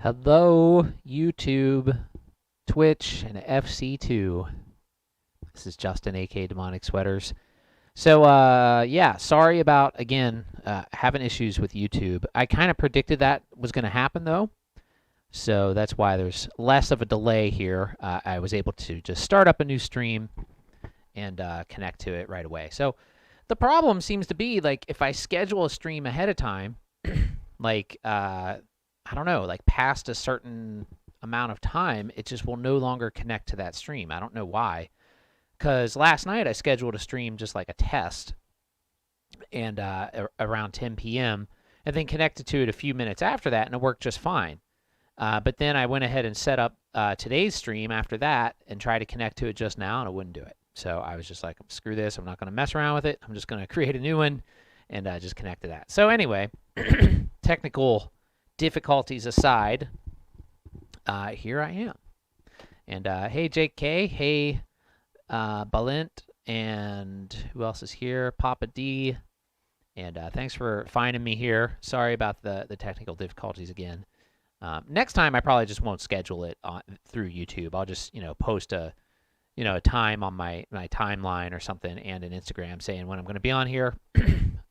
Hello, YouTube, Twitch, and FC2. This is Justin, aka Demonic Sweaters. So, yeah, sorry about, again, having issues with YouTube. I kind of predicted that was going to happen, though. So that's why there's less of a delay here. I was able to just start up a new stream and connect to it right away. So the problem seems to be, like, if I schedule a stream ahead of time, like, I don't know, like past a certain amount of time, it just will no longer connect to that stream. I don't know why. Because last night I scheduled a stream just like a test and around 10 p.m. and then connected to it a few minutes after that, and it worked just fine. But then I went ahead and set up today's stream after that and tried to connect to it just now, and it wouldn't do it. So I was just like, screw this. I'm not going to mess around with it. I'm just going to create a new one and just connect to that. So anyway, technical difficulties aside, here I am. And hey, Jake K, hey, Balint, And who else is here? Papa D. And thanks for finding me here. Sorry about the technical difficulties again. Next time, I probably just won't schedule it through YouTube. I'll just, post a time on my timeline or something and an Instagram saying when I'm going to be on here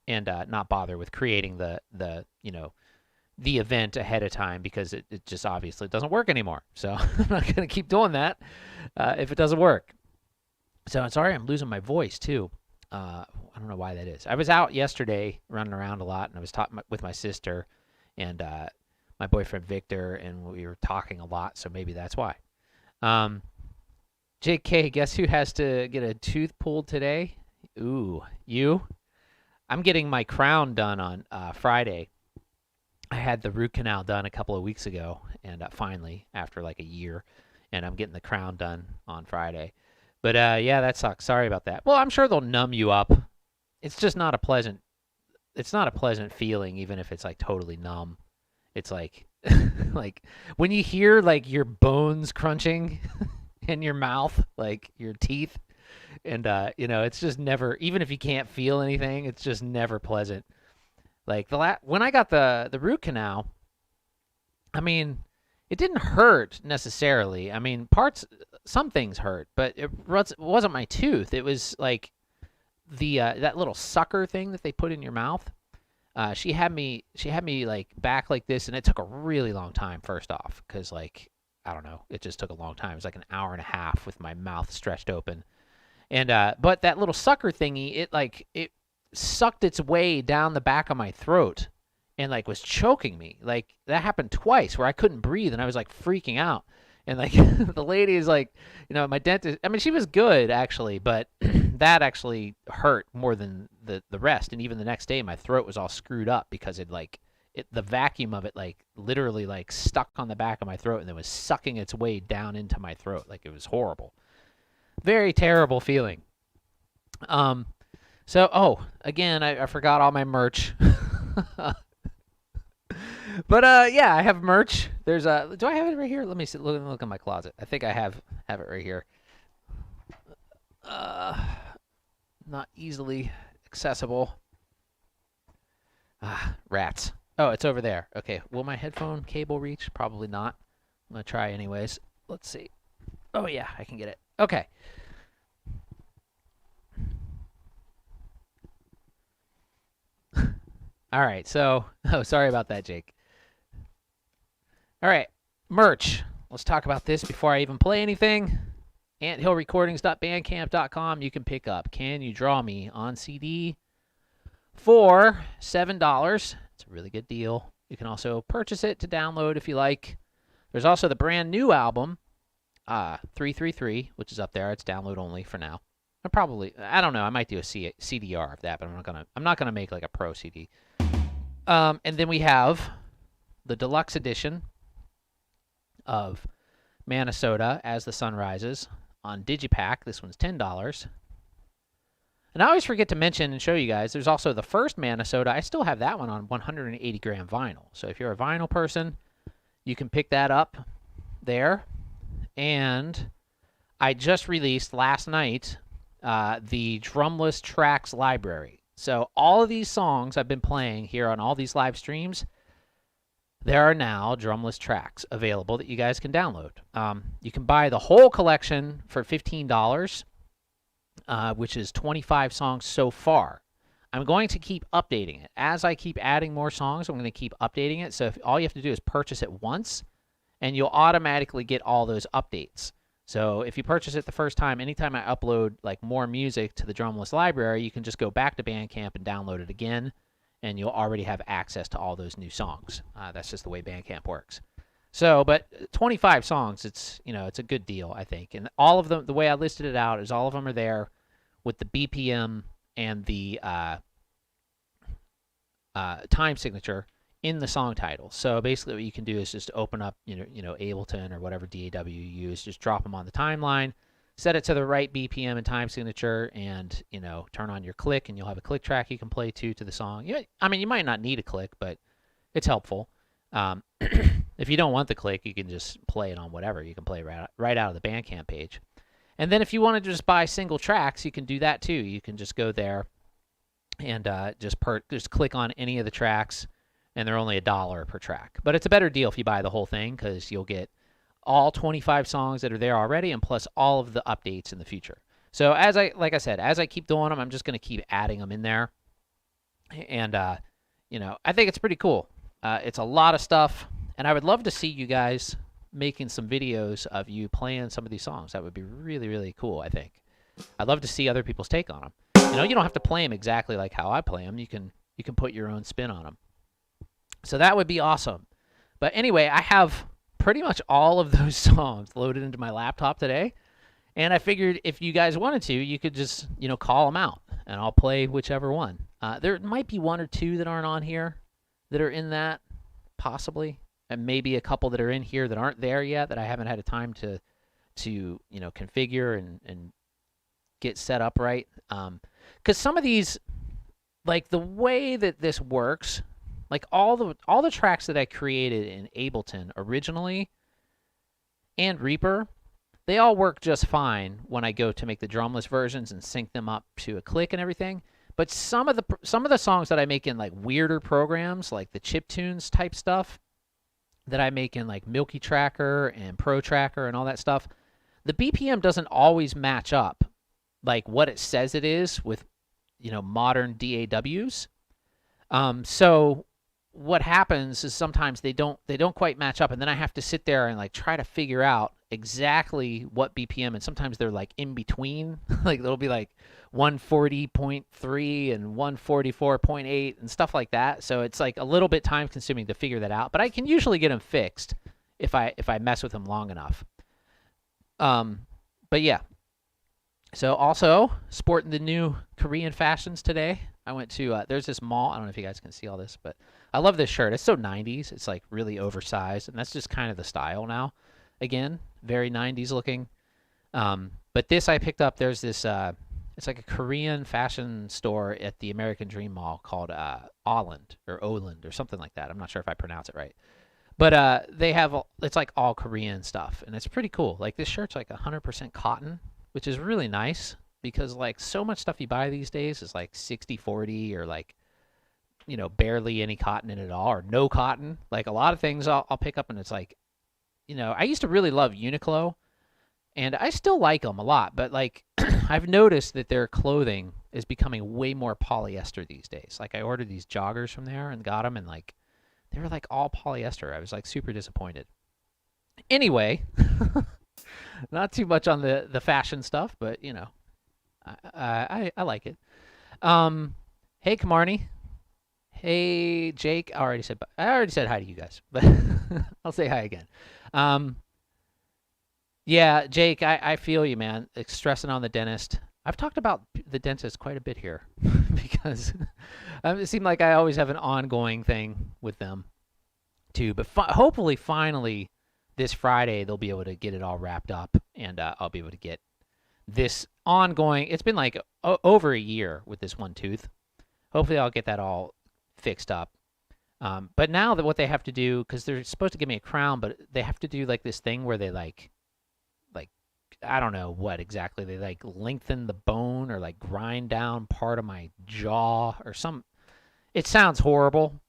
and not bother with creating the event ahead of time because it just obviously doesn't work anymore. So I'm not going to keep doing that if it doesn't work. So sorry, I'm losing my voice too. I don't know why that is. I was out yesterday running around a lot, and I was talking with my sister and my boyfriend Victor, and we were talking a lot, so maybe that's why. JK, guess who has to get a tooth pulled today? Ooh, you? I'm getting my crown done on Friday. I had the root canal done a couple of weeks ago, and finally, after like a year, and I'm getting the crown done on Friday. But yeah, that sucks. Sorry about that. Well, I'm sure they'll numb you up. It's just not a pleasant. It's not a pleasant feeling, even if it's like totally numb. It's like, like when you hear like your bones crunching in your mouth, like your teeth, and it's just never. Even if you can't feel anything, it's just never pleasant. Like when I got the root canal, I mean, it didn't hurt necessarily. I mean, some things hurt, but it wasn't my tooth. It was like the that little sucker thing that they put in your mouth. She had me like back like this, and it took a really long time. First off, because like I don't know, it just took a long time. It was like an hour and a half with my mouth stretched open, and but that little sucker thingy, it sucked its way down the back of my throat, and like was choking me. Like that happened twice where I couldn't breathe, and I was like freaking out. And like the lady is like, my dentist, I mean, she was good actually, but that actually hurt more than the rest. And even the next day, my throat was all screwed up because the vacuum of it, like literally like stuck on the back of my throat and then was sucking its way down into my throat. Like it was horrible. Very terrible feeling. So, again, I forgot all my merch. But yeah, I have merch. There's do I have it right here? Let me see. Look in my closet. I think I have it right here. Not easily accessible. Rats. Oh, it's over there. Okay. Will my headphone cable reach? Probably not. I'm gonna try anyways. Let's see. Oh yeah, I can get it. Okay. All right. So, sorry about that, Jake. All right, merch. Let's talk about this before I even play anything. AntHillRecordings.bandcamp.com. You can pick up Can You Draw Me on CD for $7. It's a really good deal. You can also purchase it to download if you like. There's also the brand new album, 333, which is up there. It's download only for now. I don't know. I might do a CDR of that, but I'm not gonna make like a pro CD. And then we have the deluxe edition of Minnesota As the Sun Rises on Digipack. This one's $10. And I always forget to mention and show you guys, there's also the first Minnesota. I still have that one on 180 gram vinyl. So if you're a vinyl person, you can pick that up there. And I just released last night the drumless tracks library. So all of these songs I've been playing here on all these live streams, there are now drumless tracks available that you guys can download. You can buy the whole collection for $15, which is 25 songs so far. I'm going to keep updating it. As I keep adding more songs, I'm going to keep updating it. So all you have to do is purchase it once, and you'll automatically get all those updates. So if you purchase it the first time, anytime I upload like more music to the drumless library, you can just go back to Bandcamp and download it again, and you'll already have access to all those new songs. That's just the way Bandcamp works. So, but 25 songs, it's a good deal, I think. And all of them, the way I listed it out is all of them are there with the BPM and the time signature in the song title. So basically what you can do is just open up, Ableton or whatever DAW you use, just drop them on the timeline, set it to the right BPM and time signature, and, turn on your click, and you'll have a click track you can play to the song. You might not need a click, but it's helpful. If you don't want the click, you can just play it on whatever. You can play right out of the Bandcamp page. And then if you want to just buy single tracks, you can do that too. You can just go there and just click on any of the tracks, and they're only $1 per track. But it's a better deal if you buy the whole thing, because you'll get all 25 songs that are there already, and plus all of the updates in the future. So like I said, as I keep doing them, I'm just going to keep adding them in there. And, you know, I think it's pretty cool. It's a lot of stuff, and I would love to see you guys making some videos of you playing some of these songs. That would be really, really cool, I think. I'd love to see other people's take on them. You know, you don't have to play them exactly like how I play them. You can put your own spin on them. So that would be awesome. But anyway, I have pretty much all of those songs loaded into my laptop today. And I figured if you guys wanted to, you could just, you know, call them out, and I'll play whichever one. There might be one or two that aren't on here that are in that, possibly. And maybe a couple that are in here that aren't there yet, that I haven't had a time to you know, configure and get set up right. Because some of these, like the way that this works, like all the tracks that I created in Ableton originally and Reaper, they all work just fine when I go to make the drumless versions and sync them up to a click and everything. But some of the songs that I make in like weirder programs, like the chiptunes type stuff that I make in like Milky Tracker and Pro Tracker and all that stuff, the BPM doesn't always match up like what it says it is with, you know, modern DAWs. So what happens is sometimes they don't quite match up, and then I have to sit there and like try to figure out exactly what BPM, and sometimes they're like in between. Like they'll be like 140.3 and 144.8 and stuff like that. So it's like a little bit time consuming to figure that out, but I can usually get them fixed if I mess with them long enough. But yeah. So also sporting the new Korean fashions today. I went to there's this mall. I don't know if you guys can see all this, but I love this shirt. It's so 90s. It's like really oversized, and that's just kind of the style now. Again, very 90s looking. But this I picked up. There's this it's like a Korean fashion store at the American Dream Mall called Oland or something like that. I'm not sure if I pronounce it right. But they have, it's like all Korean stuff, and it's pretty cool. Like this shirt's like 100% cotton, which is really nice, because like so much stuff you buy these days is like 60-40 or like, you know, barely any cotton in it at all, or no cotton. Like a lot of things I'll pick up, and it's like, you know, I used to really love Uniqlo, and I still like them a lot, but like I've noticed that their clothing is becoming way more polyester these days. Like I ordered these joggers from there and got them, and like they were like all polyester. I was like super disappointed. Anyway, not too much on the fashion stuff, but you know, I like it. Hey Kamarni. Hey Jake. I already said hi to you guys, but I'll say hi again. Yeah, Jake, I feel you, man. It's stressing on the dentist. I've talked about the dentist quite a bit here because it seemed like I always have an ongoing thing with them too. But hopefully, finally, this Friday, they'll be able to get it all wrapped up, and I'll be able to get this ongoing. It's been like over a year with this one tooth. Hopefully, I'll get that all fixed up. But now that what they have to do, because they're supposed to give me a crown, but they have to do like this thing where they like I don't know what exactly, they like lengthen the bone or like grind down part of my jaw or some. It sounds horrible.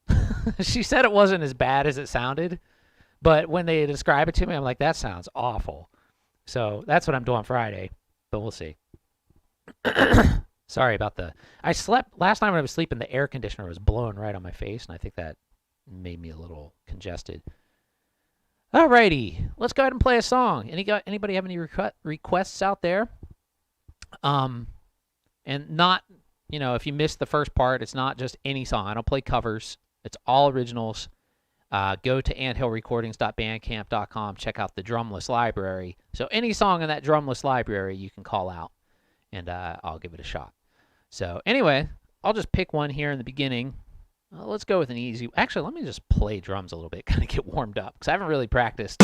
She said it wasn't as bad as it sounded, but when they describe it to me, I'm like, that sounds awful. So that's what I'm doing Friday, but we'll see. Sorry about I slept last night when I was sleeping, the air conditioner was blowing right on my face, and I think that made me a little congested. Alrighty, let's go ahead and play a song. Anybody have any requests out there? And not, you know, if you missed the first part, it's not just any song. I don't play covers. It's all originals. Go to anthillrecordings.bandcamp.com. Check out the drumless library. So any song in that drumless library you can call out, and I'll give it a shot. So anyway, I'll just pick one here in the beginning. Let's go with an easy. Actually, let me just play drums a little bit, kind of get warmed up, because I haven't really practiced.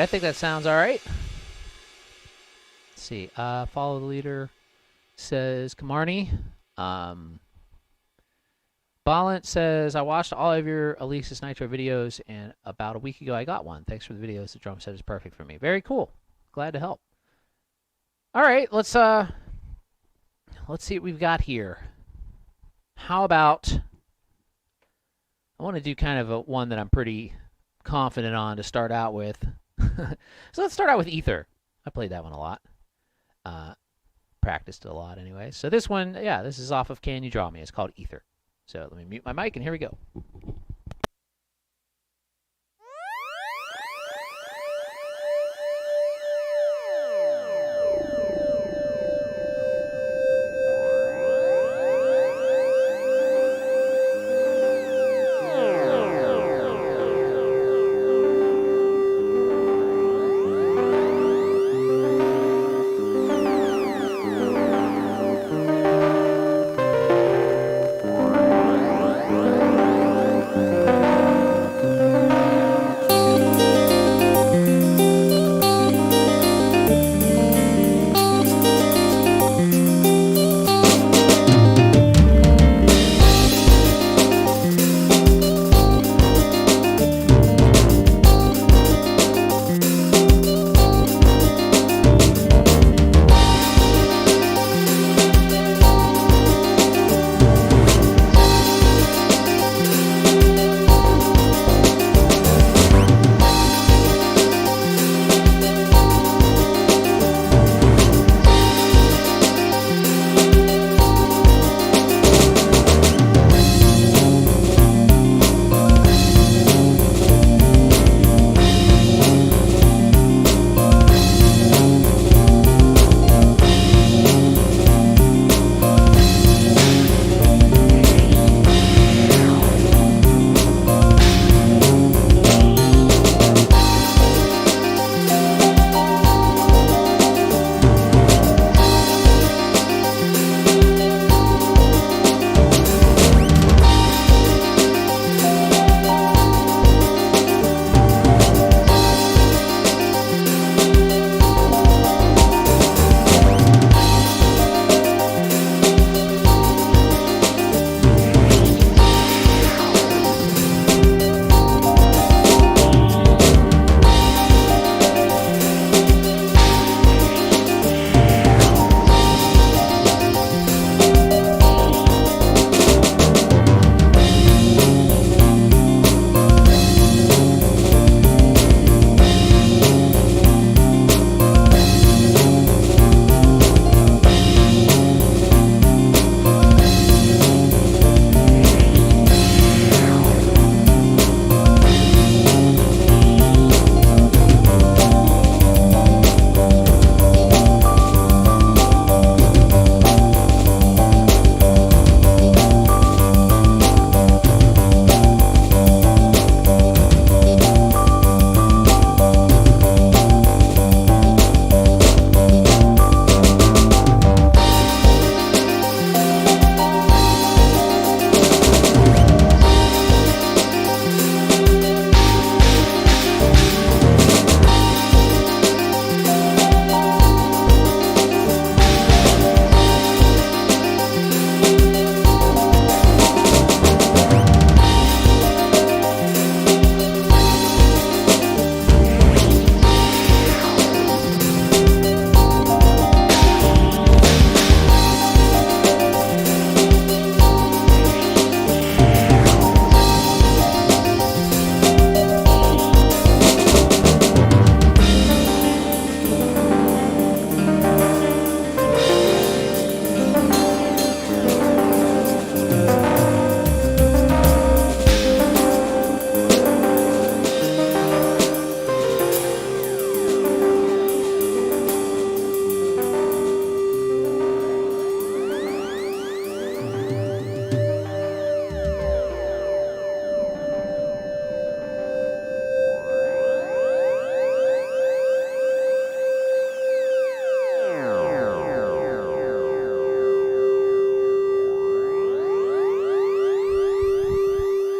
think that sounds all right. Let's see. Follow the leader says Kamarni. Ballant says, I watched all of your Alesis Nitro videos, and about a week ago I got one. Thanks for the videos. The drum set is perfect for me. Very cool. Glad to help. All right, let's see what we've got here. How about, I want to do kind of one that I'm pretty confident on to start out with. So let's start out with Ether. I played that one a lot. Practiced it a lot anyway. So this one, yeah, this is off of Can You Draw Me? It's called Ether. So let me mute my mic, and here we go.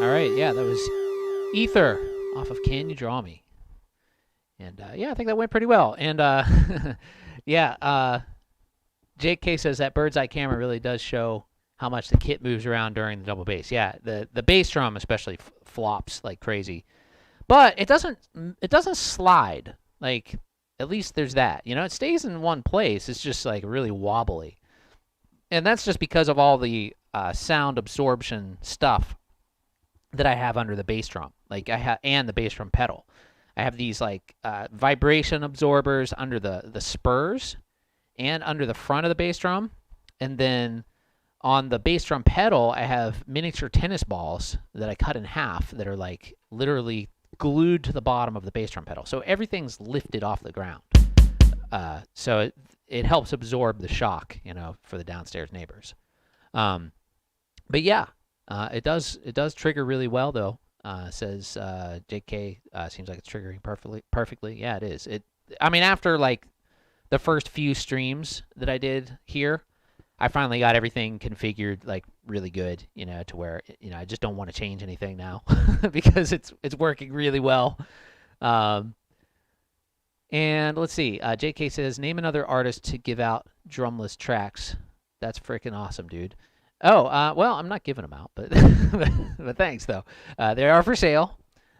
All right, yeah, that was Ether off of Can You Draw Me? And yeah, I think that went pretty well. And yeah, JK says that bird's eye camera really does show how much the kit moves around during the double bass. Yeah, the bass drum especially flops like crazy, but it doesn't slide. Like, at least there's that. You know, it stays in one place. It's just like really wobbly, and that's just because of all the sound absorption stuff that I have under the bass drum. Like and the bass drum pedal. I have these like vibration absorbers under the spurs and under the front of the bass drum, and then on the bass drum pedal, I have miniature tennis balls that I cut in half that are like literally glued to the bottom of the bass drum pedal. So everything's lifted off the ground. So it helps absorb the shock, you know, for the downstairs neighbors. But yeah, it does trigger really well though. Says JK, seems like it's triggering perfectly. Yeah, it is. I mean, after like the first few streams that I did here, I finally got everything configured like really good, you know, to where, you know, I just don't want to change anything now because it's working really well. And let's see, JK says, name another artist to give out drumless tracks. That's freaking awesome, dude. Oh, well, I'm not giving them out, but but thanks though. They are for sale,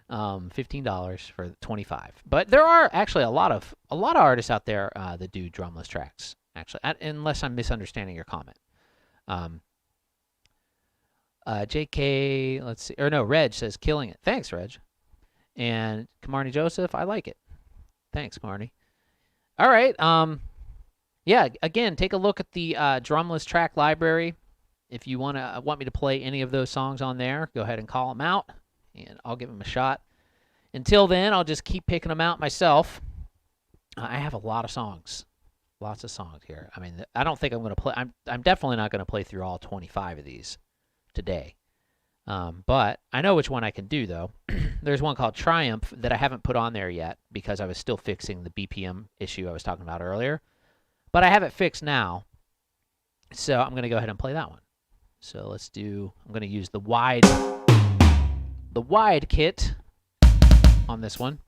$15 for 25. But there are actually a lot of artists out there that do drumless tracks. Actually, unless I'm misunderstanding your comment. JK, let's see, or no, Reg says killing it. Thanks, Reg. And Kamarni Joseph, I like it. Thanks, Kamarni. All right. Yeah. Again, take a look at the drumless track library. If you want me to play any of those songs on there, go ahead and call them out, and I'll give them a shot. Until then, I'll just keep picking them out myself. I have a lot of songs. Lots of songs here. I mean, I don't think I'm going to play. I'm definitely not going to play through all 25 of these today. But I know which one I can do, though. There's one called Triumph that I haven't put on there yet because I was still fixing the BPM issue I was talking about earlier. But I have it fixed now, so I'm going to go ahead and play that one. So let's do. I'm going to use the wide kit on this one,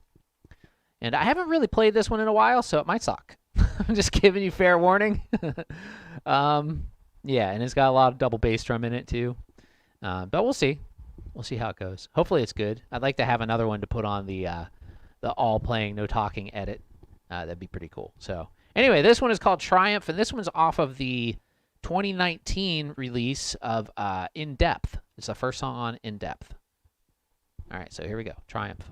and I haven't really played this one in a while, so it might suck. I'm just giving you fair warning. Yeah, and it's got a lot of double bass drum in it too. But we'll see. We'll see how it goes. Hopefully it's good. I'd like to have another one to put on the all playing, no talking edit. That'd be pretty cool. So anyway, this one is called Triumph, and this one's off of the 2019 release of In Depth. It's the first song on In Depth. All right, so here we go. Triumph.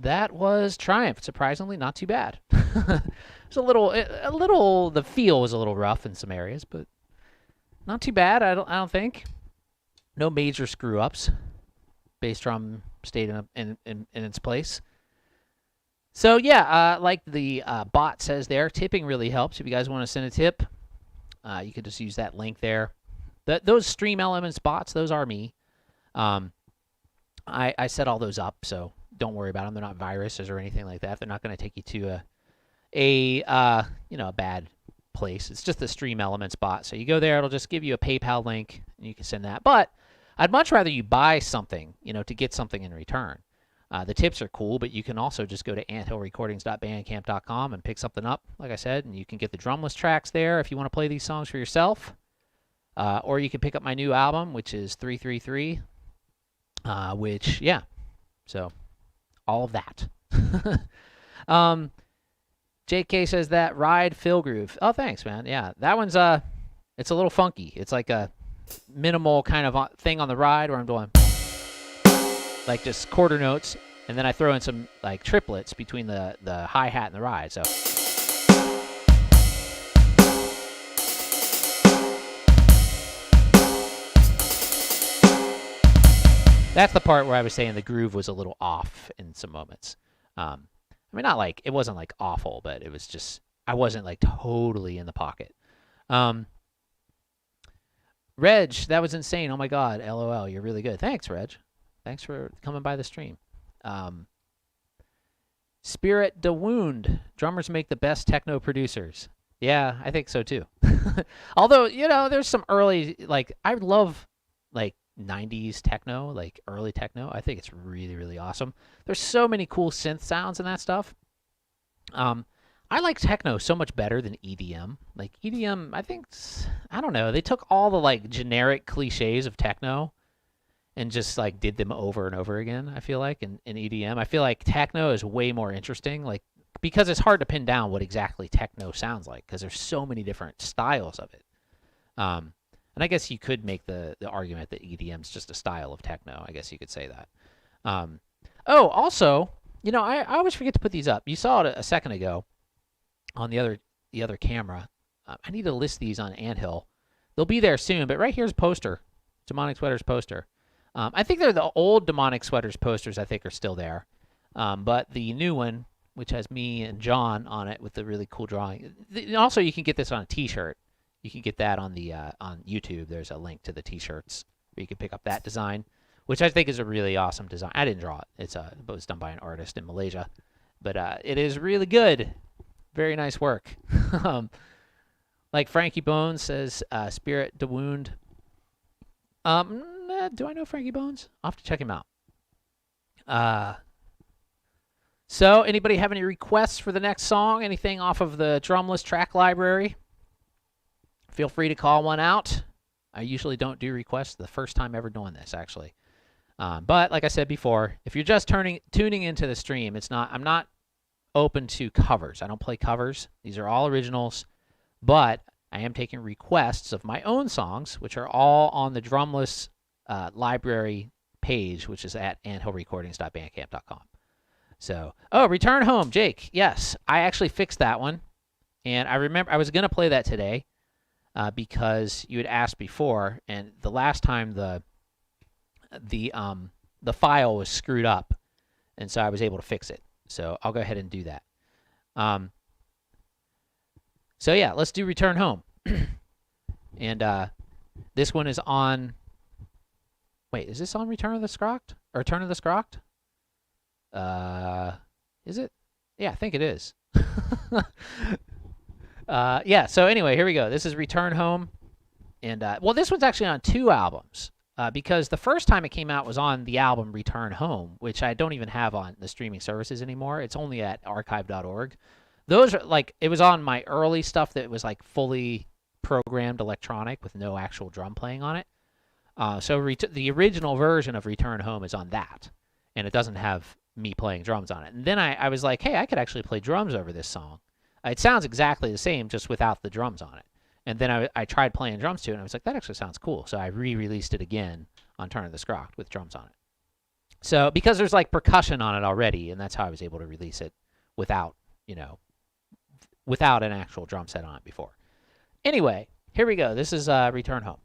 That was Triumph. Surprisingly, not too bad. It's a little. The feel was a little rough in some areas, but not too bad. I don't think. No major screw ups. Bass drum stayed in its place. So yeah, like the bot says there, tipping really helps. If you guys want to send a tip, you could just use that link there. Those Stream Elements bots, those are me. I set all those up, so don't worry about them. They're not viruses or anything like that. They're not going to take you to a bad place. It's just the Stream Elements bot. So you go there, it'll just give you a PayPal link, and you can send that. But I'd much rather you buy something, to get something in return. The tips are cool, but you can also just go to anthillrecordings.bandcamp.com and pick something up, like I said, and you can get the drumless tracks there if you want to play these songs for yourself. Or you can pick up my new album, which is 333, so all of that. JK says that ride Phil groove. Oh, thanks, man. Yeah, that one's it's a little funky. It's like a minimal kind of thing on the ride where I'm doing like just quarter notes, and then I throw in some like triplets between the hi-hat and the ride. So that's the part where I was saying the groove was a little off in some moments. I mean, not like it wasn't like awful, but it was just I wasn't like totally in the pocket. Reg, that was insane. Oh my God, LOL, you're really good. Thanks, Reg. Thanks for coming by the stream. Spirit de Wound. Drummers make the best techno producers. Yeah, I think so too. Although, there's some early, like, I love, like, 90s techno, like early techno. I think it's really, really awesome. There's so many cool synth sounds and that stuff. I like techno so much better than EDM. Like, EDM, I don't know, they took all the, like, generic cliches of techno and just like did them over and over again, I feel like, in EDM. I feel like techno is way more interesting, like, because it's hard to pin down what exactly techno sounds like, because there's so many different styles of it. And I guess you could make the argument that EDM is just a style of techno. I guess you could say that. Also, I always forget to put these up. You saw it a second ago on the other camera. I need to list these on Anthill. They'll be there soon, but right here's a poster. Demonic Sweaters poster. I think they're the old Demonic Sweaters posters, I think, are still there. But the new one, which has me and John on it with the really cool drawing. Also, you can get this on a T-shirt. You can get that on the on YouTube. There's a link to the T-shirts where you can pick up that design, which I think is a really awesome design. I didn't draw it. It was done by an artist in Malaysia. But it is really good. Very nice work. Like Frankie Bones says, Spirit de Wound. Do I know Frankie Bones? I'll have to check him out. So, anybody have any requests for the next song? Anything off of the drumless track library? Feel free to call one out. I usually don't do requests. The first time ever doing this, actually. But like I said before, if you're just tuning into the stream, I'm not open to covers. I don't play covers. These are all originals. But I am taking requests of my own songs, which are all on the drumless library page, which is at anthillrecordings.bandcamp.com. So, Return Home, Jake. Yes, I actually fixed that one. And I remember I was going to play that today because you had asked before, and the last time the file was screwed up, and so I was able to fix it. So I'll go ahead and do that. So yeah, let's do Return Home. And this one is on... Wait, is this on Return of the Scrocked? Or Return of the Scrocked? Is it? Yeah, I think it is. Yeah, so anyway, here we go. This is Return Home. And, well, this one's actually on 2 albums. Because the first time it came out was on the album Return Home, which I don't even have on the streaming services anymore. It's only at archive.org. Those are, like, it was on my early stuff that was, like, fully programmed electronic with no actual drum playing on it. So the original version of Return Home is on that, and it doesn't have me playing drums on it. And then I was like, hey, I could actually play drums over this song. It sounds exactly the same, just without the drums on it. And then I tried playing drums to it, and I was like, that actually sounds cool. So I re-released it again on Turn of the Scrocked with drums on it. So because there's like percussion on it already, and that's how I was able to release it without, without an actual drum set on it before. Anyway, here we go. This is Return Home.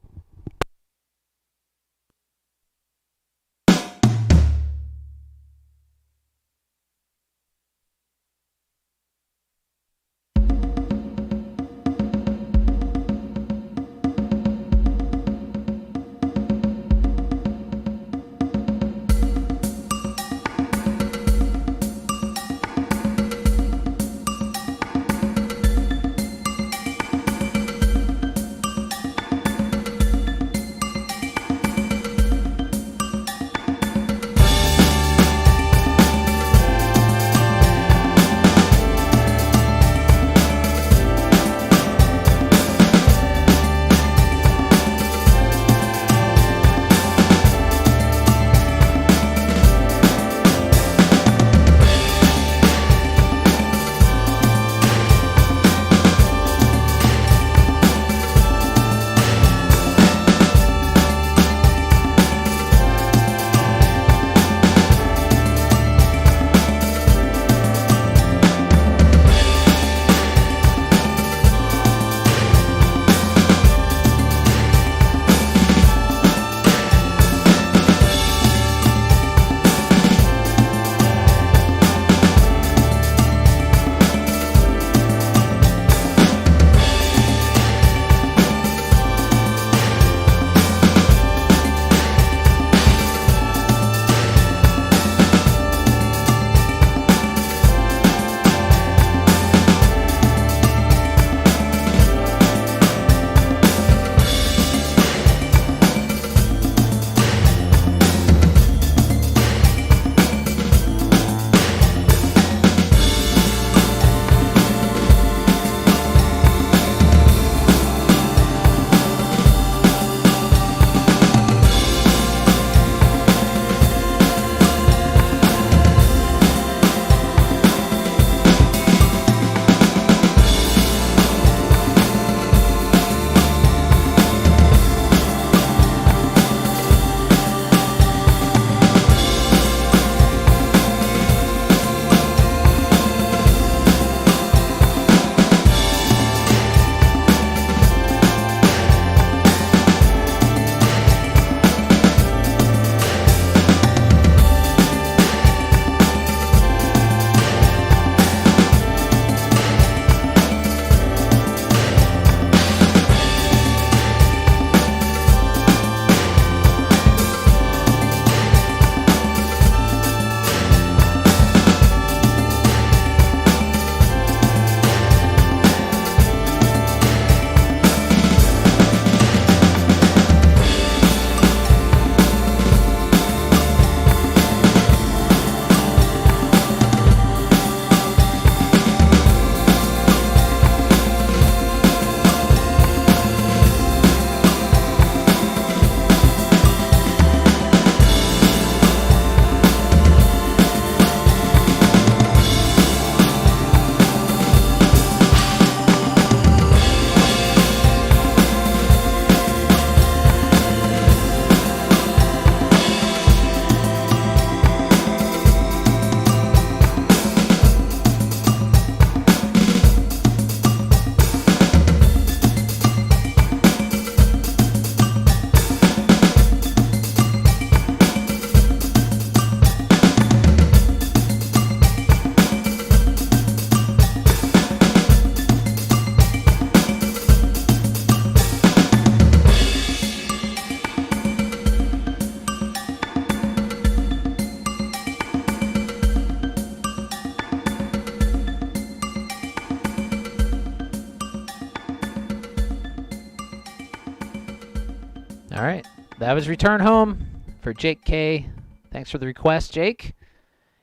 All right, that was Return Home for Jake K. Thanks for the request, Jake.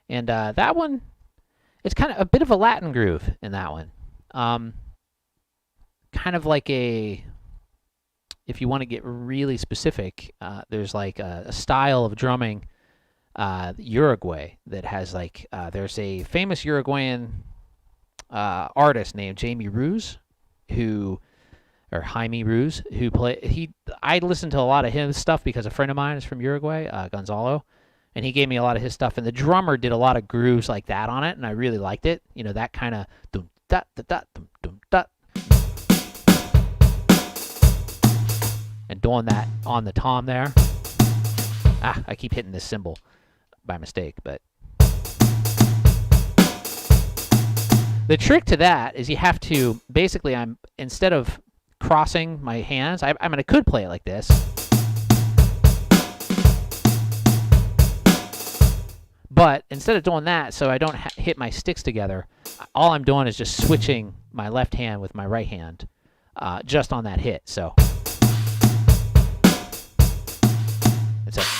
And that one, it's kind of a bit of a Latin groove in that one. Kind of like a, if you want to get really specific, there's like a style of drumming, Uruguay, that has like, there's a famous Uruguayan artist named Jamie Ruse, or Jaime Ruse, who I listened to a lot of his stuff because a friend of mine is from Uruguay, Gonzalo, And he gave me a lot of his stuff, and the drummer did a lot of grooves like that on it, and I really liked it. You know, that kind of dum da da da dum dum da. And doing that on the tom there. I keep hitting this cymbal by mistake, but the trick to that is you have to basically, instead of crossing my hands, I could play it like this. But instead of doing that, so I don't hit my sticks together, all I'm doing is just switching my left hand with my right hand just on that hit. So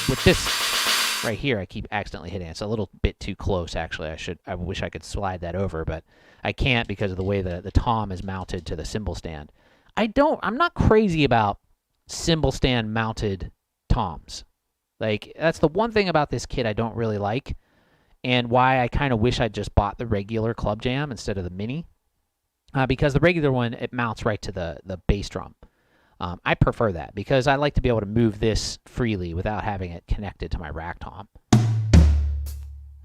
with this right here, I keep accidentally hitting it. It's a little bit too close, actually. I wish I could slide that over, but I can't because of the way the tom is mounted to the cymbal stand. I'm not crazy about cymbal stand mounted toms. Like, that's the one thing about this kit I don't really like, and why I kind of wish I'd just bought the regular Club-Jam instead of the Mini. Because the regular one, it mounts right to the bass drum. I prefer that because I like to be able to move this freely without having it connected to my rack tom.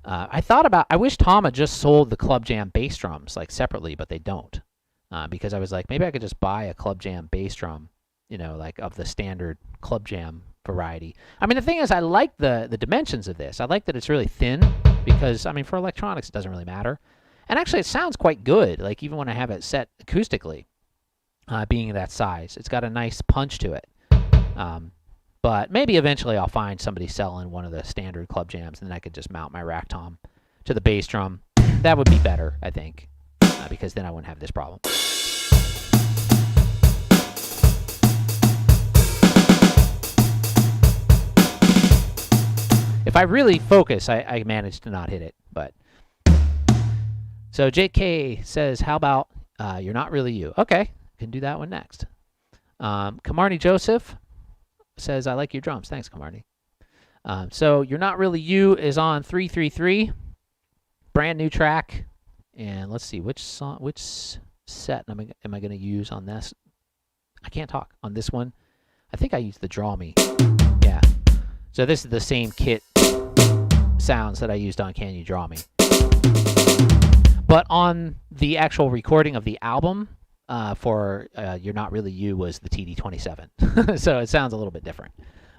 I wish Tama just sold the Club-Jam bass drums like separately, but they don't. Because I was like, maybe I could just buy a Club-Jam bass drum, you know, like of the standard Club-Jam variety. I mean, the thing is, I like the dimensions of this. I like that it's really thin because, I mean, for electronics, it doesn't really matter. And actually, it sounds quite good, like even when I have it set acoustically, being that size. It's got a nice punch to it. But maybe eventually I'll find somebody selling one of the standard Club-Jams, and then I could just mount my rack tom to the bass drum. That would be better, I think, because then I wouldn't have this problem. If I really focus, I manage to not hit it. But so JK says, how about You're Not Really You? Okay, can do that one next. Kamarni Joseph says, I like your drums. Thanks, Kamarni. So You're Not Really You is on 333. Brand new track. And let's see, which set am I going to use on this? I can't talk. On this one, I think I used the Draw Me. Yeah. So this is the same kit sounds that I used on Can You Draw Me. But on the actual recording of the album for You're Not Really You was the TD-27. So it sounds a little bit different.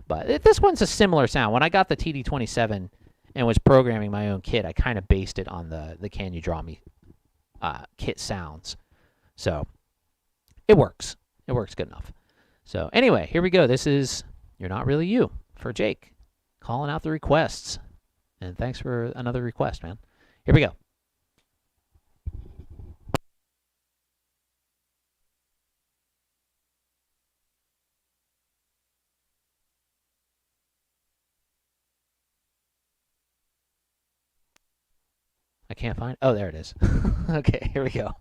But this one's a similar sound. When I got the TD-27 and was programming my own kit, I kind of based it on the Can You Draw Me kit sounds. So it works. It works good enough. So anyway, here we go. This is You're Not Really You for Jake. Calling out the requests. And thanks for another request, man. Here we go. I can't find. Oh, there it is. Okay, here we go.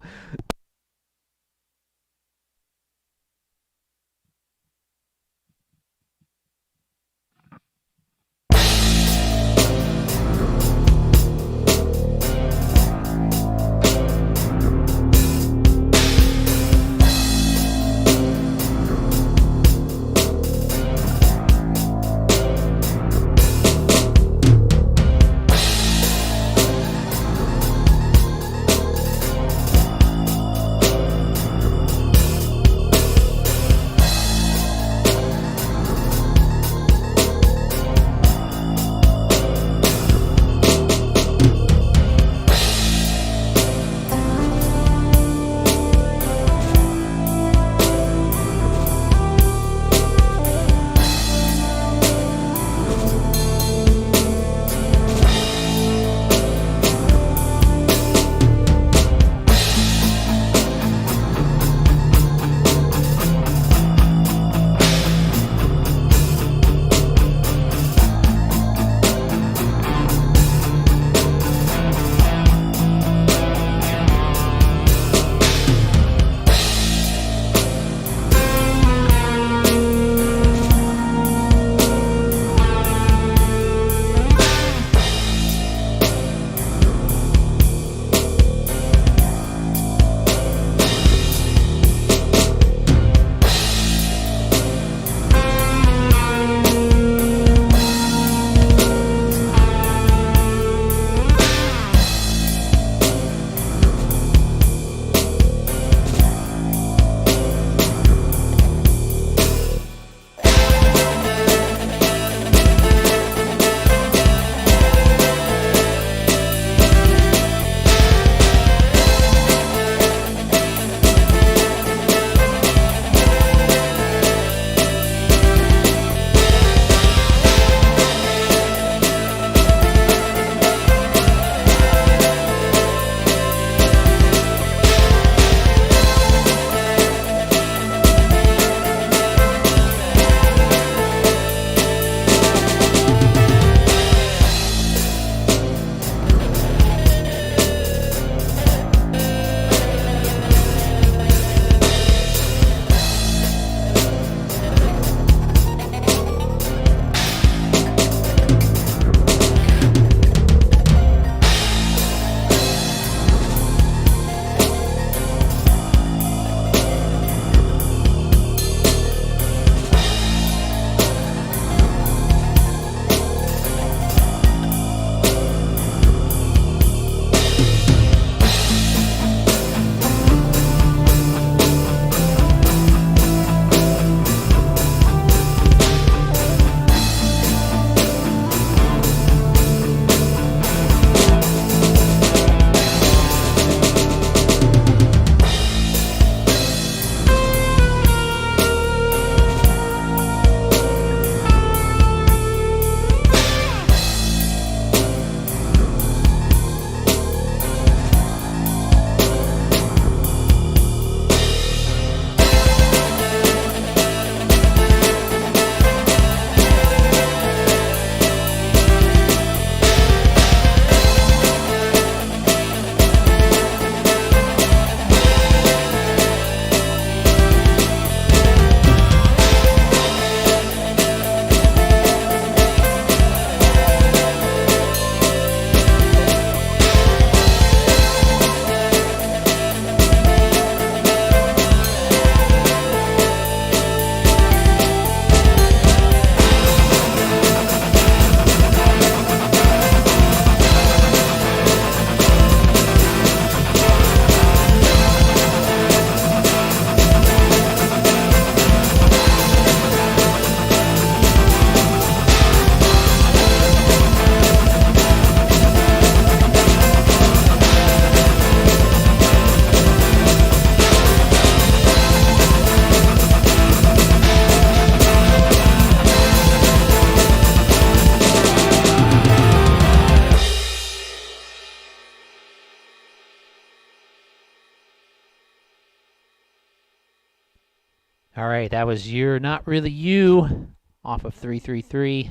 All right, that was You're Not Really You off of 333.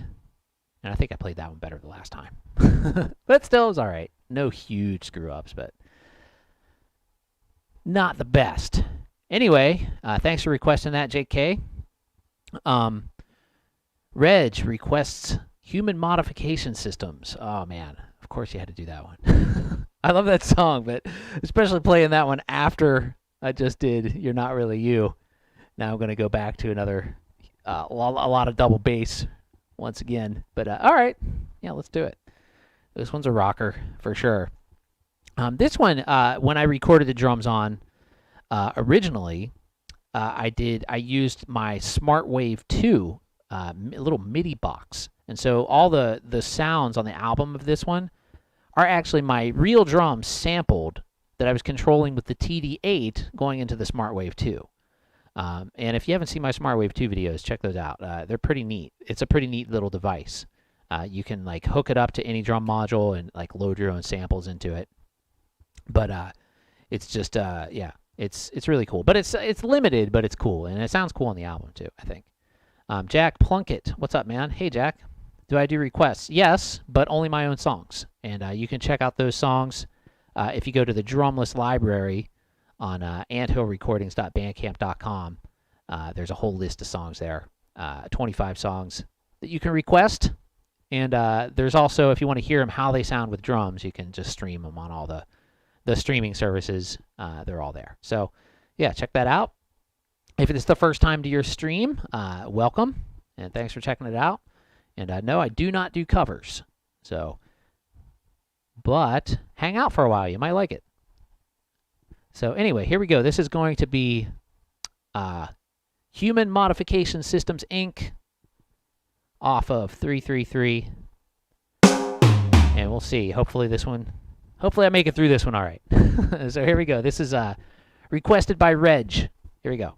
And I think I played that one better the last time. But still, it was all right. No huge screw-ups, but not the best. Anyway, thanks for requesting that, JK. Reg requests human modification systems. Oh, man. Of course you had to do that one. I love that song, but especially playing that one after I just did You're Not Really You. Now I'm going to go back to another, a lot of double bass once again. But all right, yeah, let's do it. This one's a rocker for sure. This one, when I recorded the drums on originally, I used my SmartWave 2 little MIDI box. And so all the sounds on the album of this one are actually my real drums sampled that I was controlling with the TD-8 going into the SmartWave 2. And if you haven't seen my SmartWave 2 videos, check those out. They're pretty neat. It's a pretty neat little device. You can like hook it up to any drum module and like load your own samples into it. But it's just yeah, it's really cool. But it's limited, but it's cool, and it sounds cool on the album too, I think. Jack Plunkett, what's up, man? Hey, Jack. Do I do requests? Yes, but only my own songs. And you can check out those songs if you go to the drumless library on anthillrecordings.bandcamp.com. There's a whole list of songs there, 25 songs that you can request. And there's also, if you want to hear them how they sound with drums, you can just stream them on all the streaming services. They're all there. So, yeah, check that out. If it's the first time to your stream, welcome, and thanks for checking it out. And no, I do not do covers. So, but hang out for a while. You might like it. So anyway, here we go. This is going to be Human Modification Systems, Inc. off of 333. And we'll see. Hopefully I make it through this one all right. So here we go. This is requested by Reg. Here we go.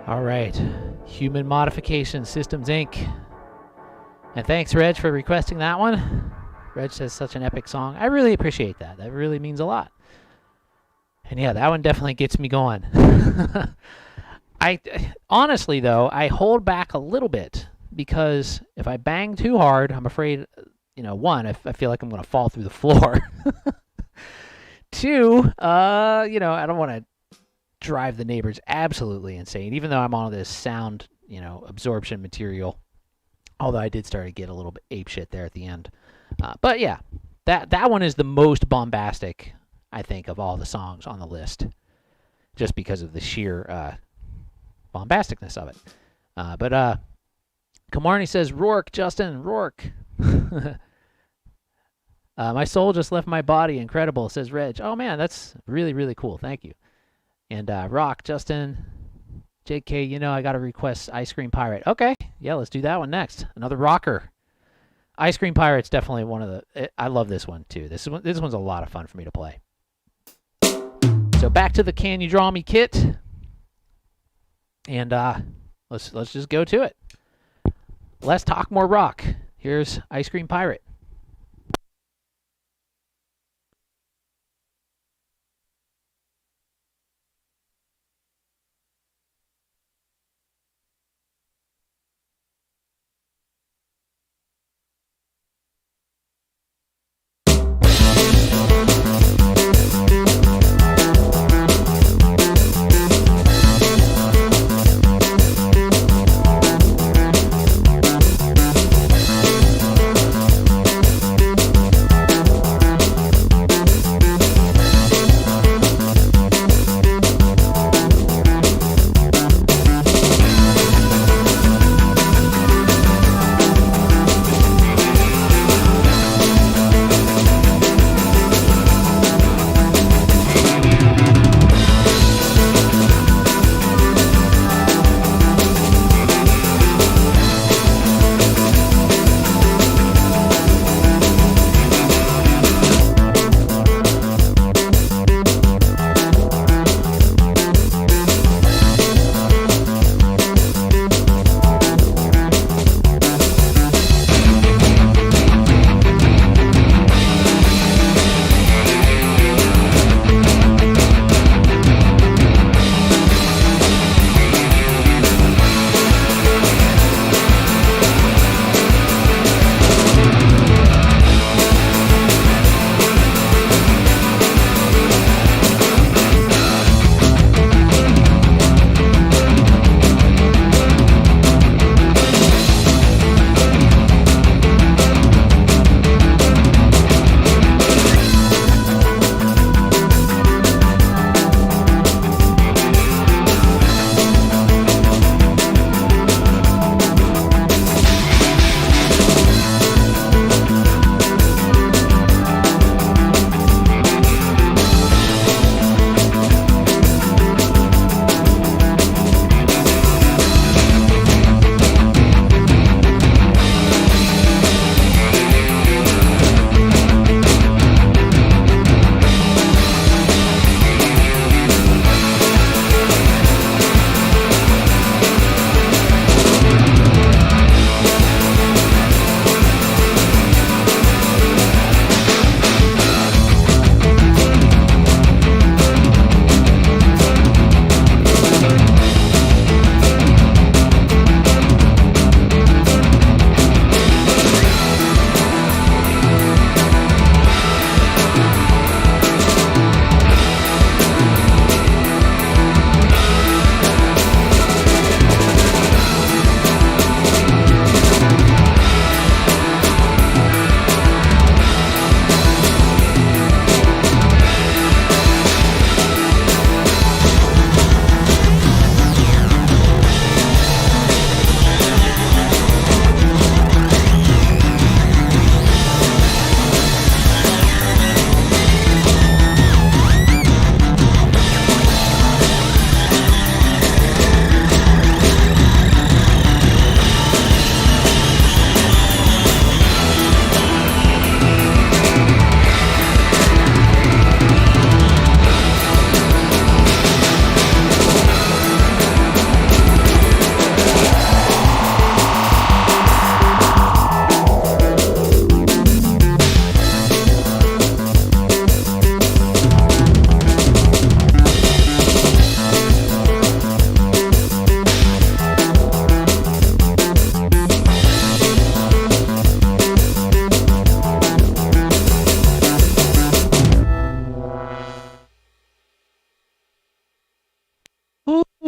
All right, Human Modification Systems Inc. And thanks, Reg, for requesting that one. Reg says such an epic song. I really appreciate that. That really means a lot. And yeah, that one definitely gets me going. I honestly, though, I hold back a little bit because if I bang too hard, I'm afraid, you know, one, I feel like I'm going to fall through the floor. Two, you know, I don't want to drive the neighbors absolutely insane, even though I'm on this sound, you know, absorption material. Although I did start to get a little bit apeshit there at the end. But yeah, that one is the most bombastic, I think, of all the songs on the list, just because of the sheer bombasticness of it. But Kamarni says, Rourke, Justin, Rourke. My soul just left my body. Incredible, says Reg. Oh, man, that's really, really cool. Thank you. And Rock, Justin, JK, you know, I got to request Ice Cream Pirate. Okay, yeah, let's do that one next. Another rocker. Ice Cream Pirate's definitely one of the... I love this one, too. This one's a lot of fun for me to play. So back to the Can You Draw Me kit. And let's just go to it. Let's talk more rock. Here's Ice Cream Pirate.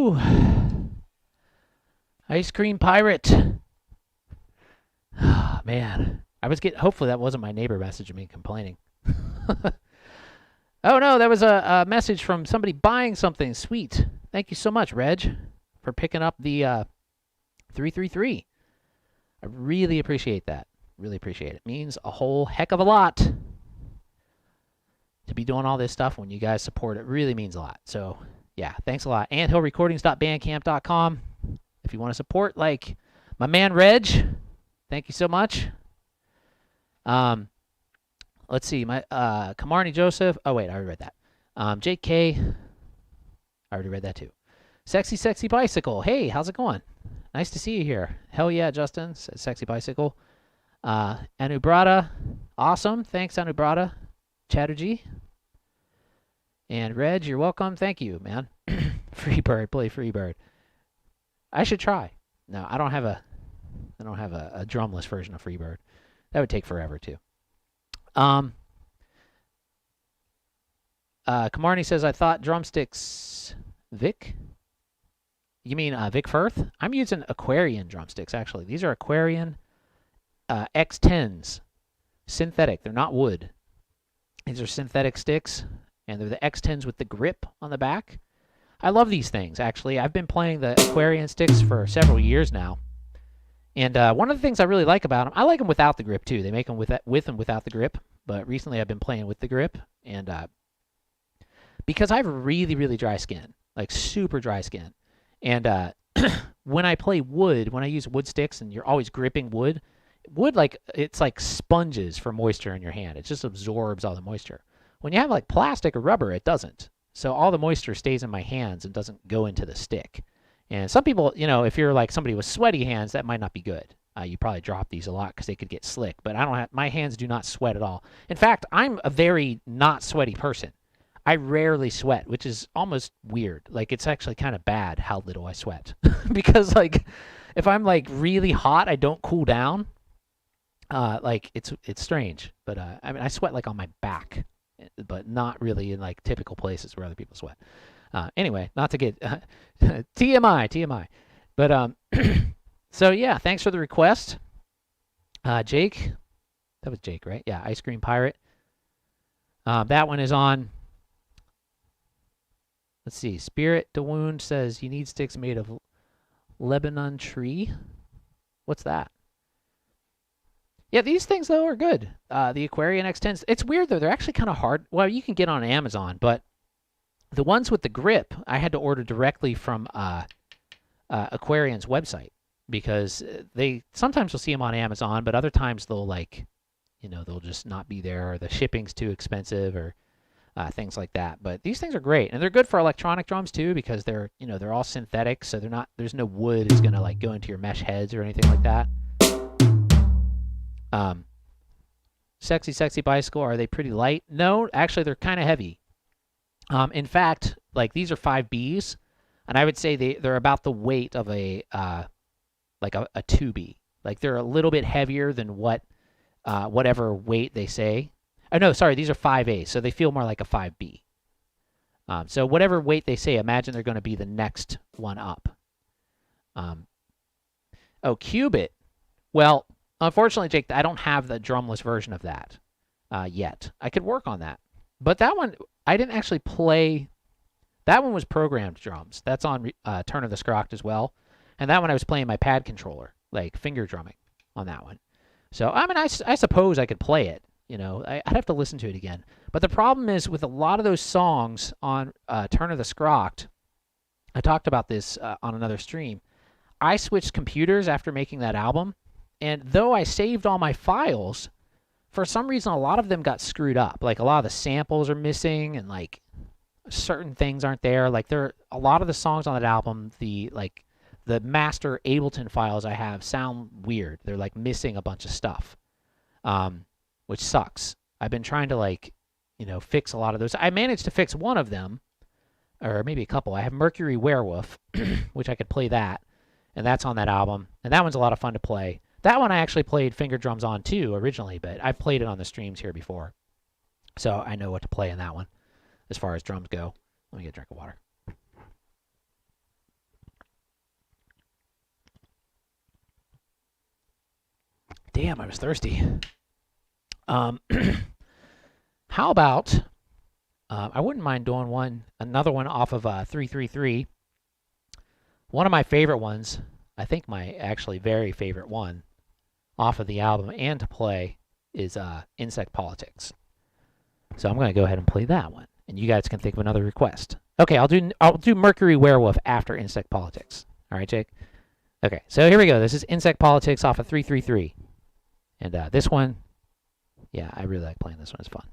Ooh. Ice cream pirate. Oh, man. I was getting. Hopefully that wasn't my neighbor messaging me complaining. Oh no, that was a message from somebody buying something. Sweet. Thank you so much, Reg, for picking up the 333. I really appreciate that. Really appreciate it. It means a whole heck of a lot to be doing all this stuff when you guys support it. Really means a lot. So yeah, thanks a lot. AntHillRecordings.bandcamp.com. If you want to support like my man Reg, thank you so much. Let's see, my Kamarni Joseph. Oh wait, I already read that. JK, I already read that too. Sexy Bicycle. Hey, how's it going? Nice to see you here. Hell yeah, Justin. Says Sexy Bicycle. Anubrata. Awesome. Thanks, Anubrata. Chatterjee. And Reg, you're welcome. Thank you, man. Freebird, play Freebird. I should try. No, I don't have a drumless version of Freebird. That would take forever too. Kamarni says, I thought drumsticks Vic? You mean Vic Firth? I'm using Aquarian drumsticks, actually. These are Aquarian X10s. Synthetic. They're not wood. These are synthetic sticks, and they're the X10s with the grip on the back. I love these things, actually. I've been playing the Aquarian sticks for several years now. And one of the things I really like about them, I like them without the grip, too. They make them with and without the grip. But recently I've been playing with the grip. And because I have really, really dry skin, like super dry skin. And when I play wood, when I use wood sticks and you're always gripping wood, like it's like sponges for moisture in your hand. It just absorbs all the moisture. When you have like plastic or rubber, it doesn't. So all the moisture stays in my hands and doesn't go into the stick. And some people, you know, if you're like somebody with sweaty hands, that might not be good. You probably drop these a lot because they could get slick. But I don't have, my hands do not sweat at all. In fact, I'm a very not sweaty person. I rarely sweat, which is almost weird. Like, it's actually kind of bad how little I sweat. Because, like, if I'm, like, really hot, I don't cool down. Like, it's strange. But, I mean, I sweat, like, on my back. But not really in, like, typical places where other people sweat. Anyway, not to get TMI. But so yeah, thanks for the request, Jake. That was Jake, right? Yeah, Ice Cream Pirate. That one is on. Let's see. Spirit to Wound says you need sticks made of Lebanon tree. What's that? Yeah, these things though are good. The Aquarian X10s. It's weird though. They're actually kind of hard. Well, you can get on Amazon, but the ones with the grip, I had to order directly from Aquarian's website because they sometimes you'll see them on Amazon, but other times they'll like, you know, they'll just not be there, or the shipping's too expensive, or things like that. But these things are great, and they're good for electronic drums too because they're, you know, they're all synthetic, so they're not. There's no wood is gonna like go into your mesh heads or anything like that. Sexy Bicycle. Are they pretty light? No, actually they're kind of heavy. In fact, like these are 5Bs, and I would say they're about the weight of a like a 2B. Like they're a little bit heavier than whatever weight they say. Oh no, sorry, these are 5A, so they feel more like a 5B. So whatever weight they say, imagine they're going to be the next one up. Oh, Qubit. Well, unfortunately, Jake, I don't have the drumless version of that yet. I could work on that, but that one. I didn't actually play. That one was programmed drums. That's on Turn of the Scroct as well. And that one I was playing my pad controller, like finger drumming on that one. So, I mean, I suppose I could play it. You know, I'd have to listen to it again. But the problem is with a lot of those songs on Turn of the Scroct, I talked about this on another stream. I switched computers after making that album. And though I saved all my files, for some reason, a lot of them got screwed up. Like, a lot of the samples are missing, and, like, certain things aren't there. Like, a lot of the songs on that album, the master Ableton files I have sound weird. They're, like, missing a bunch of stuff, which sucks. I've been trying to, like, you know, fix a lot of those. I managed to fix one of them, or maybe a couple. I have Mercury Werewolf, which I could play that, and that's on that album. And that one's a lot of fun to play. That one I actually played finger drums on too originally, but I've played it on the streams here before. So I know what to play in that one as far as drums go. Let me get a drink of water. Damn, I was thirsty. How about, I wouldn't mind doing another one off of 333. One of my favorite ones, I think my actually very favorite one off of the album and to play is Insect Politics. So I'm going to go ahead and play that one, and you guys can think of another request. Okay, I'll do Mercury Werewolf after Insect Politics. All right, Jake? Okay, so here we go. This is Insect Politics off of 333. And this one, yeah, I really like playing this one. It's fun.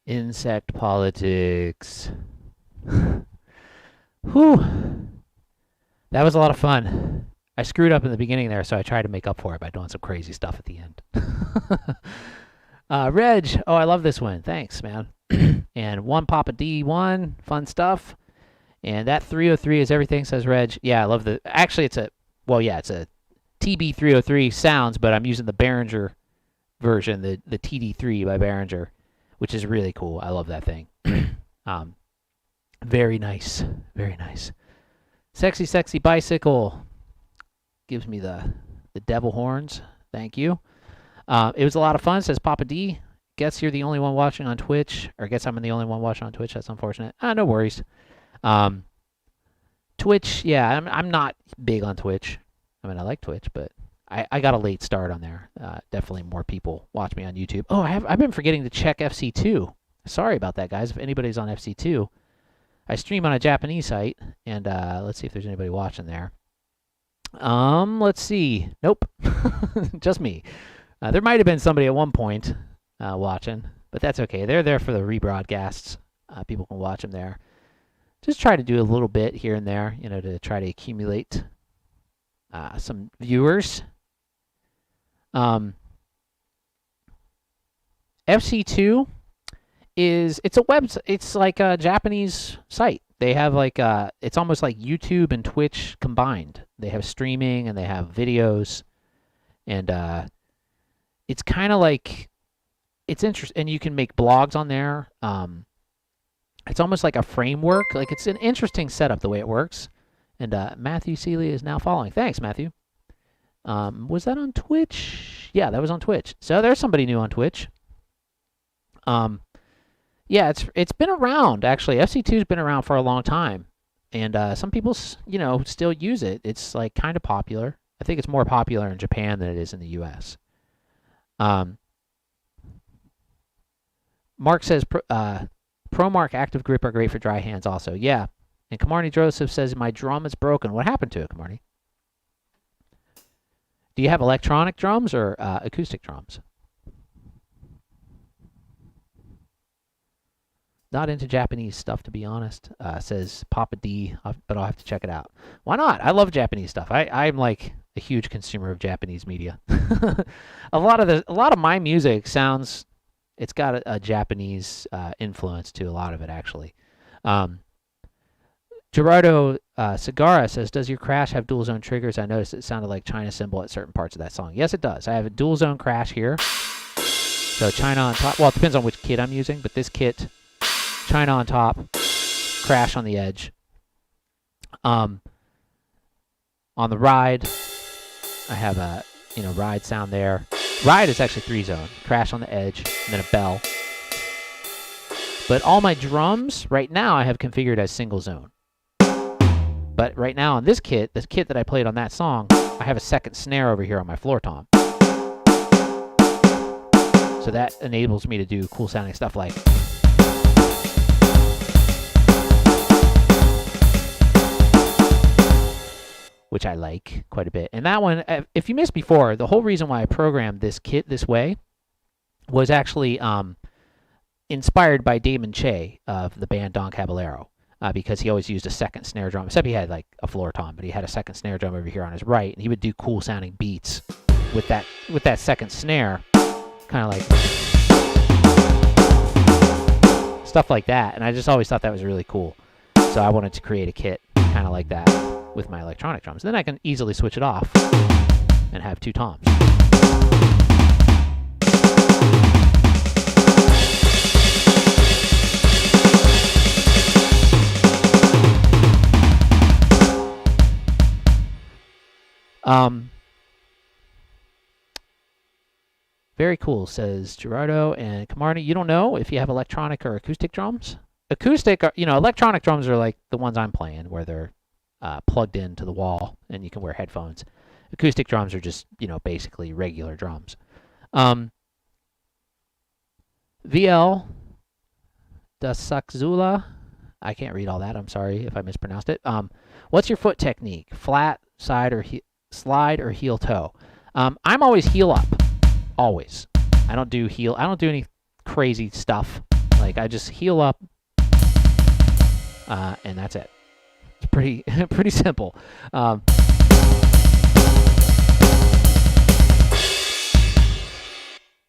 Insect Politics. Whew. That was a lot of fun. I screwed up in the beginning there, so I tried to make up for it by doing some crazy stuff at the end. Reg, oh, I love this one. Thanks, man. And one Papa D1, fun stuff. And that 303 is everything, says Reg. Yeah, I love the... Actually, it's a... Well, yeah, it's a TB303 sounds, but I'm using the Behringer version, the TD3 by Behringer, which is really cool. I love that thing. Very nice. Very nice. Sexy, sexy bicycle. gives me the devil horns. Thank you. It was a lot of fun, says Papa D. Guess you're the only one watching on Twitch, or guess I'm the only one watching on Twitch. That's unfortunate. No worries. Twitch, yeah, I'm not big on Twitch. I mean, I like Twitch, but I got a late start on there. Definitely more people watch me on YouTube. Oh, I've been forgetting to check FC2. Sorry about that, guys. If anybody's on FC2, I stream on a Japanese site, and let's see if there's anybody watching there. Let's see. Nope, just me. There might have been somebody at one point watching, but that's okay. They're there for the rebroadcasts. People can watch them there. Just try to do a little bit here and there, you know, to try to accumulate some viewers. FC2 it's like a Japanese site. They have like it's almost like YouTube and Twitch combined. They have streaming and they have videos, and it's kind of like, it's interesting, and you can make blogs on there. It's almost like a framework. Like, it's an interesting setup the way it works. And Matthew Seeley is now following. Thanks, Matthew. Was that on Twitch? Yeah, that was on Twitch. So there's somebody new on Twitch. Yeah, it's been around, actually. FC2's been around for a long time. And some people, you know, still use it. It's like kind of popular. I think it's more popular in Japan than it is in the US. Mark says ProMark Active Grip are great for dry hands also. Yeah. And Kamarni Joseph says, my drum is broken. What happened to it, Kamarni? Do you have electronic drums or acoustic drums? Not into Japanese stuff, to be honest, says Papa D, but I'll have to check it out. Why not? I love Japanese stuff. I'm like a huge consumer of Japanese media. a lot of my music sounds, it's got a Japanese influence to a lot of it, actually. Gerardo Segara says, does your crash have dual zone triggers? I noticed it sounded like China cymbal at certain parts of that song. Yes, it does. I have a dual zone crash here. So China on top. Well, it depends on which kit I'm using, but this kit, China on top, crash on the edge. On the ride, I have a ride sound there. Ride is actually 3-zone. Crash on the edge, and then a bell. But all my drums, right now, I have configured as single zone. But right now on this kit that I played on that song, I have a second snare over here on my floor tom. So that enables me to do cool sounding stuff like... which I like quite a bit. And that one, if you missed before, the whole reason why I programmed this kit this way was actually inspired by Damon Che of the band Don Caballero, because he always used a second snare drum, except he had like a floor tom, but he had a second snare drum over here on his right, and he would do cool sounding beats with that second snare, kind of like stuff like that. And I just always thought that was really cool. So I wanted to create a kit kind of like that with my electronic drums. Then I can easily switch it off and have two toms. Very cool, says Gerardo. And Kamarni, you don't know if you have electronic or acoustic drums? Acoustic, electronic drums are like the ones I'm playing, where they're plugged into the wall and you can wear headphones. Acoustic drums are just, basically regular drums. VL Dasakzula, I can't read all that. I'm sorry if I mispronounced it. What's your foot technique? Flat, slide, or heel toe? I'm always heel up. Always. I don't do any crazy stuff. Like, I just heel up, and that's it. It's pretty simple. And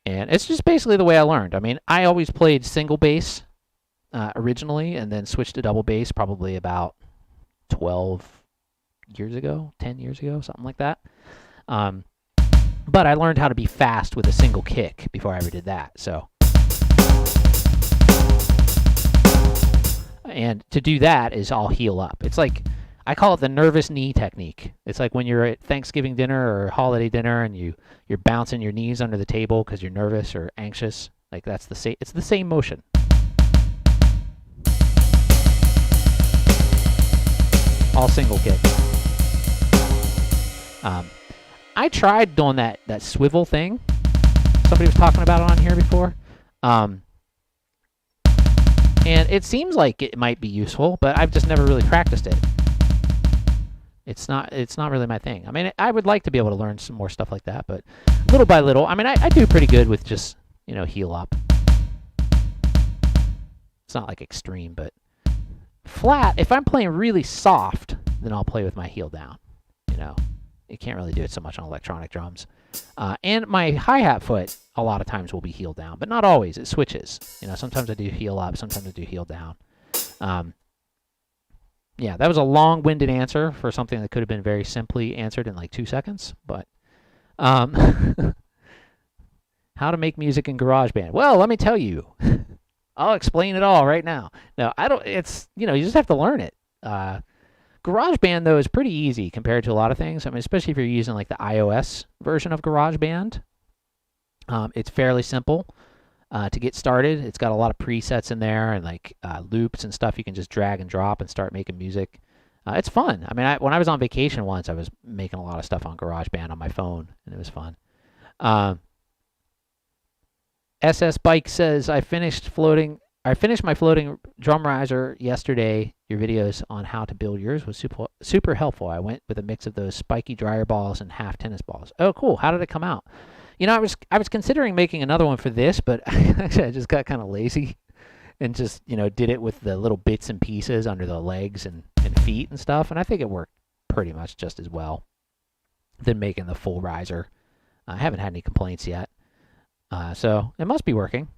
it's just basically the way I learned. I mean, I always played single bass originally, and then switched to double bass probably about 10 years ago, something like that. But I learned how to be fast with a single kick before I ever did that. So, and to do that is all heel up. It's like I call it the nervous knee technique. It's like when you're at Thanksgiving dinner or holiday dinner and you're bouncing your knees under the table because you're nervous or anxious. Like that's the same. It's the same motion. All single kick. I tried doing that swivel thing. Somebody was talking about it on here before. And it seems like it might be useful, but I've just never really practiced it. It's not really my thing. I mean, I would like to be able to learn some more stuff like that, but little by little. I mean, I do pretty good with just, heel up. It's not like extreme, but flat, if I'm playing really soft, then I'll play with my heel down. You can't really do it so much on electronic drums. And my hi-hat foot, a lot of times, will be heel down, but not always. It switches. Sometimes I do heel up, sometimes I do heel down. Yeah, that was a long-winded answer for something that could have been very simply answered in like 2 seconds. But how to make music in GarageBand? Well, let me tell you. I'll explain it all right now. No, I don't. It's you just have to learn it. GarageBand though is pretty easy compared to a lot of things. I mean, especially if you're using like the iOS version of GarageBand. It's fairly simple to get started. It's got a lot of presets in there and like loops and stuff you can just drag and drop and start making music. It's fun. I mean, when I was on vacation once, I was making a lot of stuff on GarageBand on my phone, and it was fun. SS Bike says, I finished my floating drum riser yesterday. Your videos on how to build yours was super helpful. I went with a mix of those spiky dryer balls and half tennis balls. Oh, cool. How did it come out? I was considering making another one for this, but actually I just got kind of lazy and just, did it with the little bits and pieces under the legs and feet and stuff. And I think it worked pretty much just as well than making the full riser. I haven't had any complaints yet. So it must be working.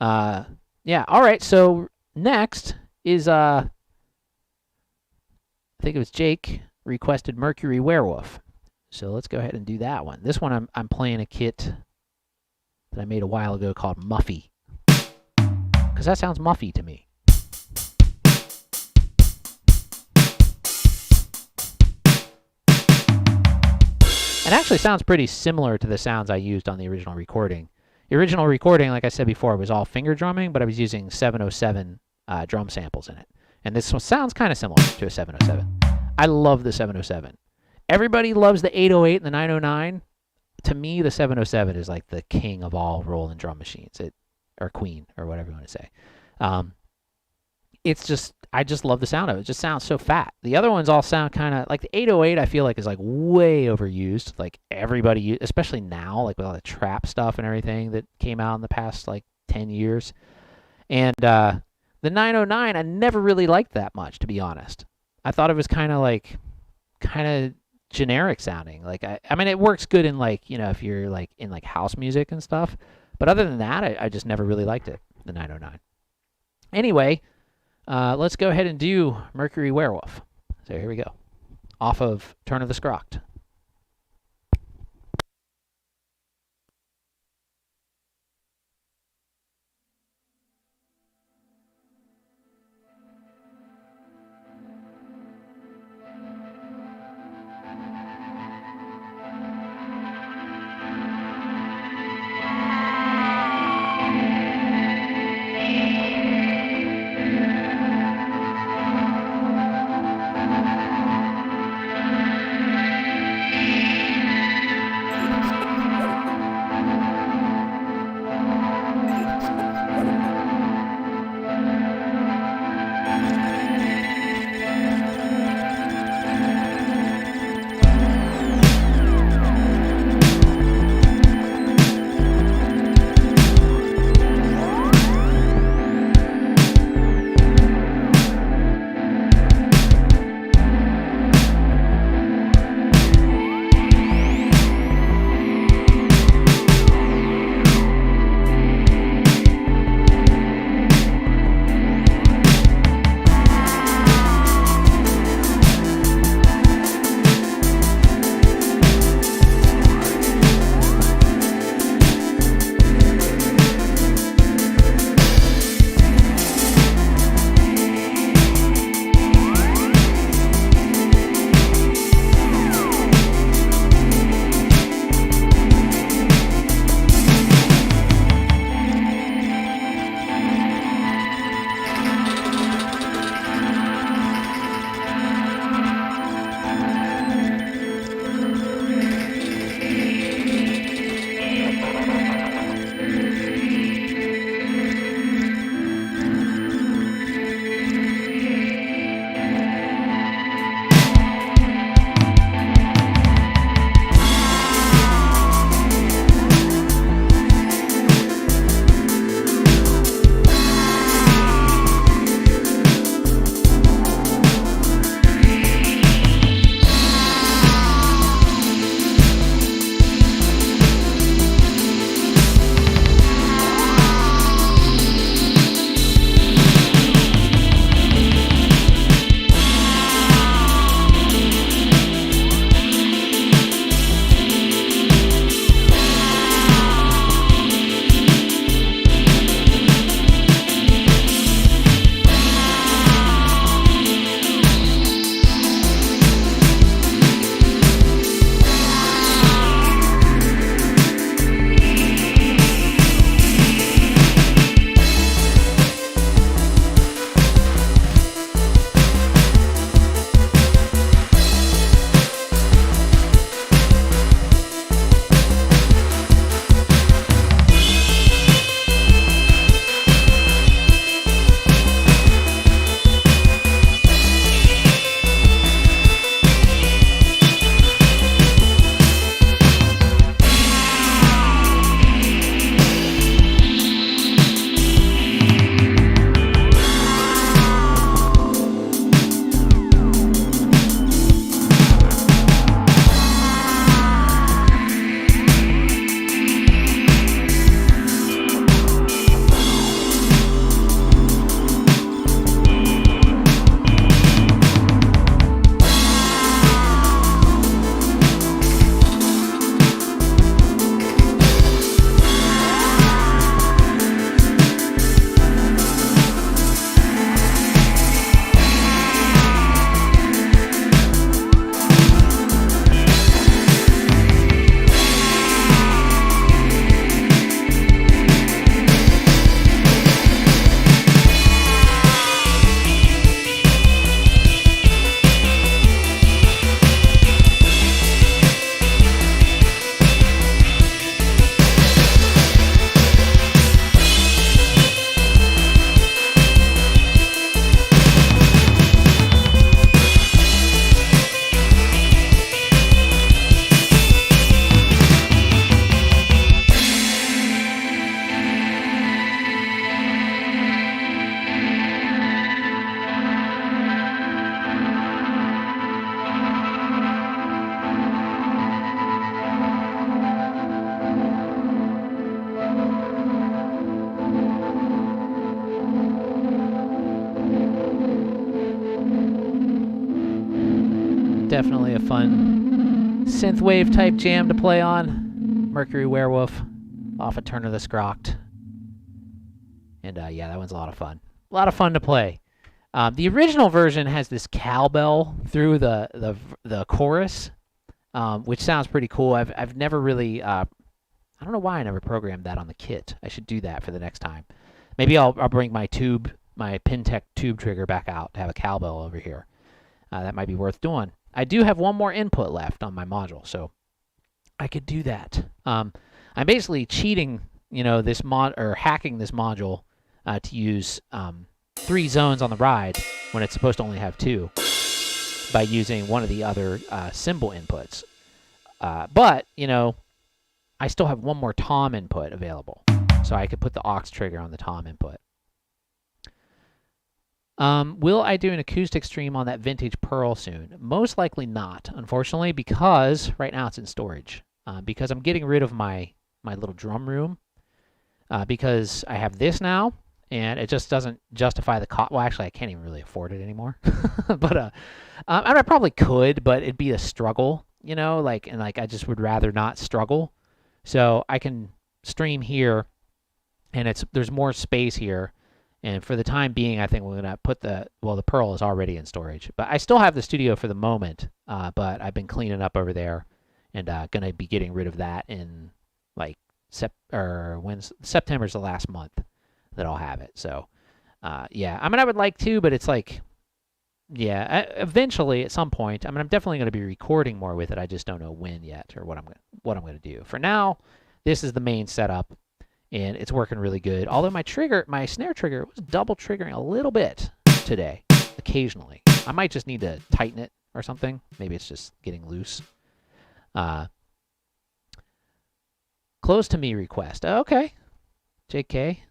Yeah, all right, so next is, I think it was Jake requested Mercury Werewolf. So let's go ahead and do that one. This one I'm playing a kit that I made a while ago called Muffy. Because that sounds muffy to me. It actually sounds pretty similar to the sounds I used on the original recording. The original recording, like I said before, was all finger drumming, but I was using 707 drum samples in it. And this one sounds kind of similar to a 707. I love the 707. Everybody loves the 808 and the 909. To me, the 707 is like the king of all Roland drum machines, or queen, or whatever you want to say. I just love the sound of it. It just sounds so fat. The other ones all sound kind of like the 808. I feel like is like way overused. Like everybody, especially now, like with all the trap stuff and everything that came out in the past like 10 years. And the 909, I never really liked that much, to be honest. I thought it was kind of generic sounding. Like I mean, it works good in like if you're like in like house music and stuff. But other than that, I just never really liked it. The 909. Anyway. Let's go ahead and do Mercury Werewolf. So here we go. Off of Turn of the Scroct. Definitely a fun synthwave type jam to play on. Mercury Werewolf off of Turn of the Scroct. And yeah, that one's a lot of fun. A lot of fun to play. The original version has this cowbell through the chorus, which sounds pretty cool. I've never really I don't know why I never programmed that on the kit. I should do that for the next time. Maybe I'll bring my Pintech tube trigger back out to have a cowbell over here. That might be worth doing. I do have one more input left on my module, so I could do that. I'm basically cheating, this hacking this module to use 3 zones on the ride when it's supposed to only have 2 by using one of the other cymbal inputs. But, I still have one more tom input available, so I could put the aux trigger on the tom input. Will I do an acoustic stream on that vintage Pearl soon? Most likely not, unfortunately, because right now it's in storage. Because I'm getting rid of my little drum room, because I have this now, and it just doesn't justify the cost. Well, actually, I can't even really afford it anymore. But I probably could, but it'd be a struggle, and I just would rather not struggle. So I can stream here, and there's more space here. And for the time being, I think we're gonna put the Pearl is already in storage, but I still have the studio for the moment. But I've been cleaning up over there, and gonna be getting rid of that in September's the last month that I'll have it. So, yeah, I would like to, but it's eventually at some point. I'm definitely going to be recording more with it. I just don't know when yet or what I'm going to do. For now, this is the main setup, and it's working really good. Although my snare trigger was double triggering a little bit today, occasionally. I might just need to tighten it or something. Maybe it's just getting loose. Close to me request. Okay, JK.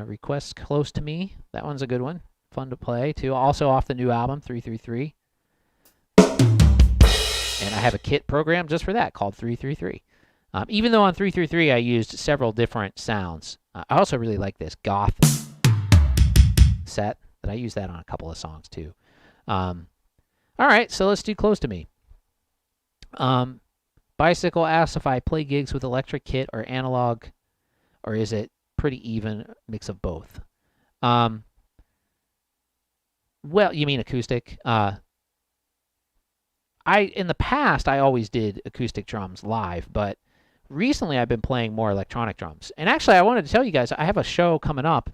Request Close to Me. That one's a good one. Fun to play, too. Also off the new album, 333. And I have a kit program just for that called 333. Even though on 333 I used several different sounds. I also really like this goth set, that I use that on a couple of songs, too. All right, so let's do Close to Me. Bicycle asks if I play gigs with electric kit or analog, or is it pretty even mix of both? Well, you mean acoustic? In the past I always did acoustic drums live, but recently I've been playing more electronic drums. And actually, I wanted to tell you guys I have a show coming up.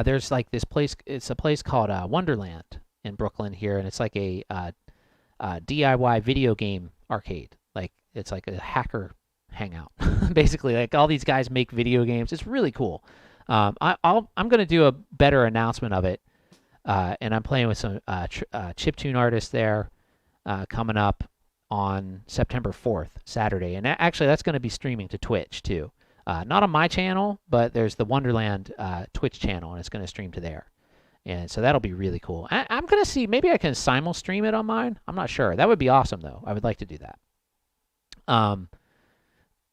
There's this place. It's a place called Wonderland in Brooklyn here, and it's like a DIY video game arcade. It's like a hacker hangout. Basically, all these guys make video games. It's really cool. I'm going to do a better announcement of it, and I'm playing with some chiptune artists there coming up on September 4th, Saturday. And actually, that's going to be streaming to Twitch, too. Not on my channel, but there's the Wonderland Twitch channel, and it's going to stream to there. And so that'll be really cool. I'm going to see, maybe I can simul-stream it on mine. I'm not sure. That would be awesome, though. I would like to do that.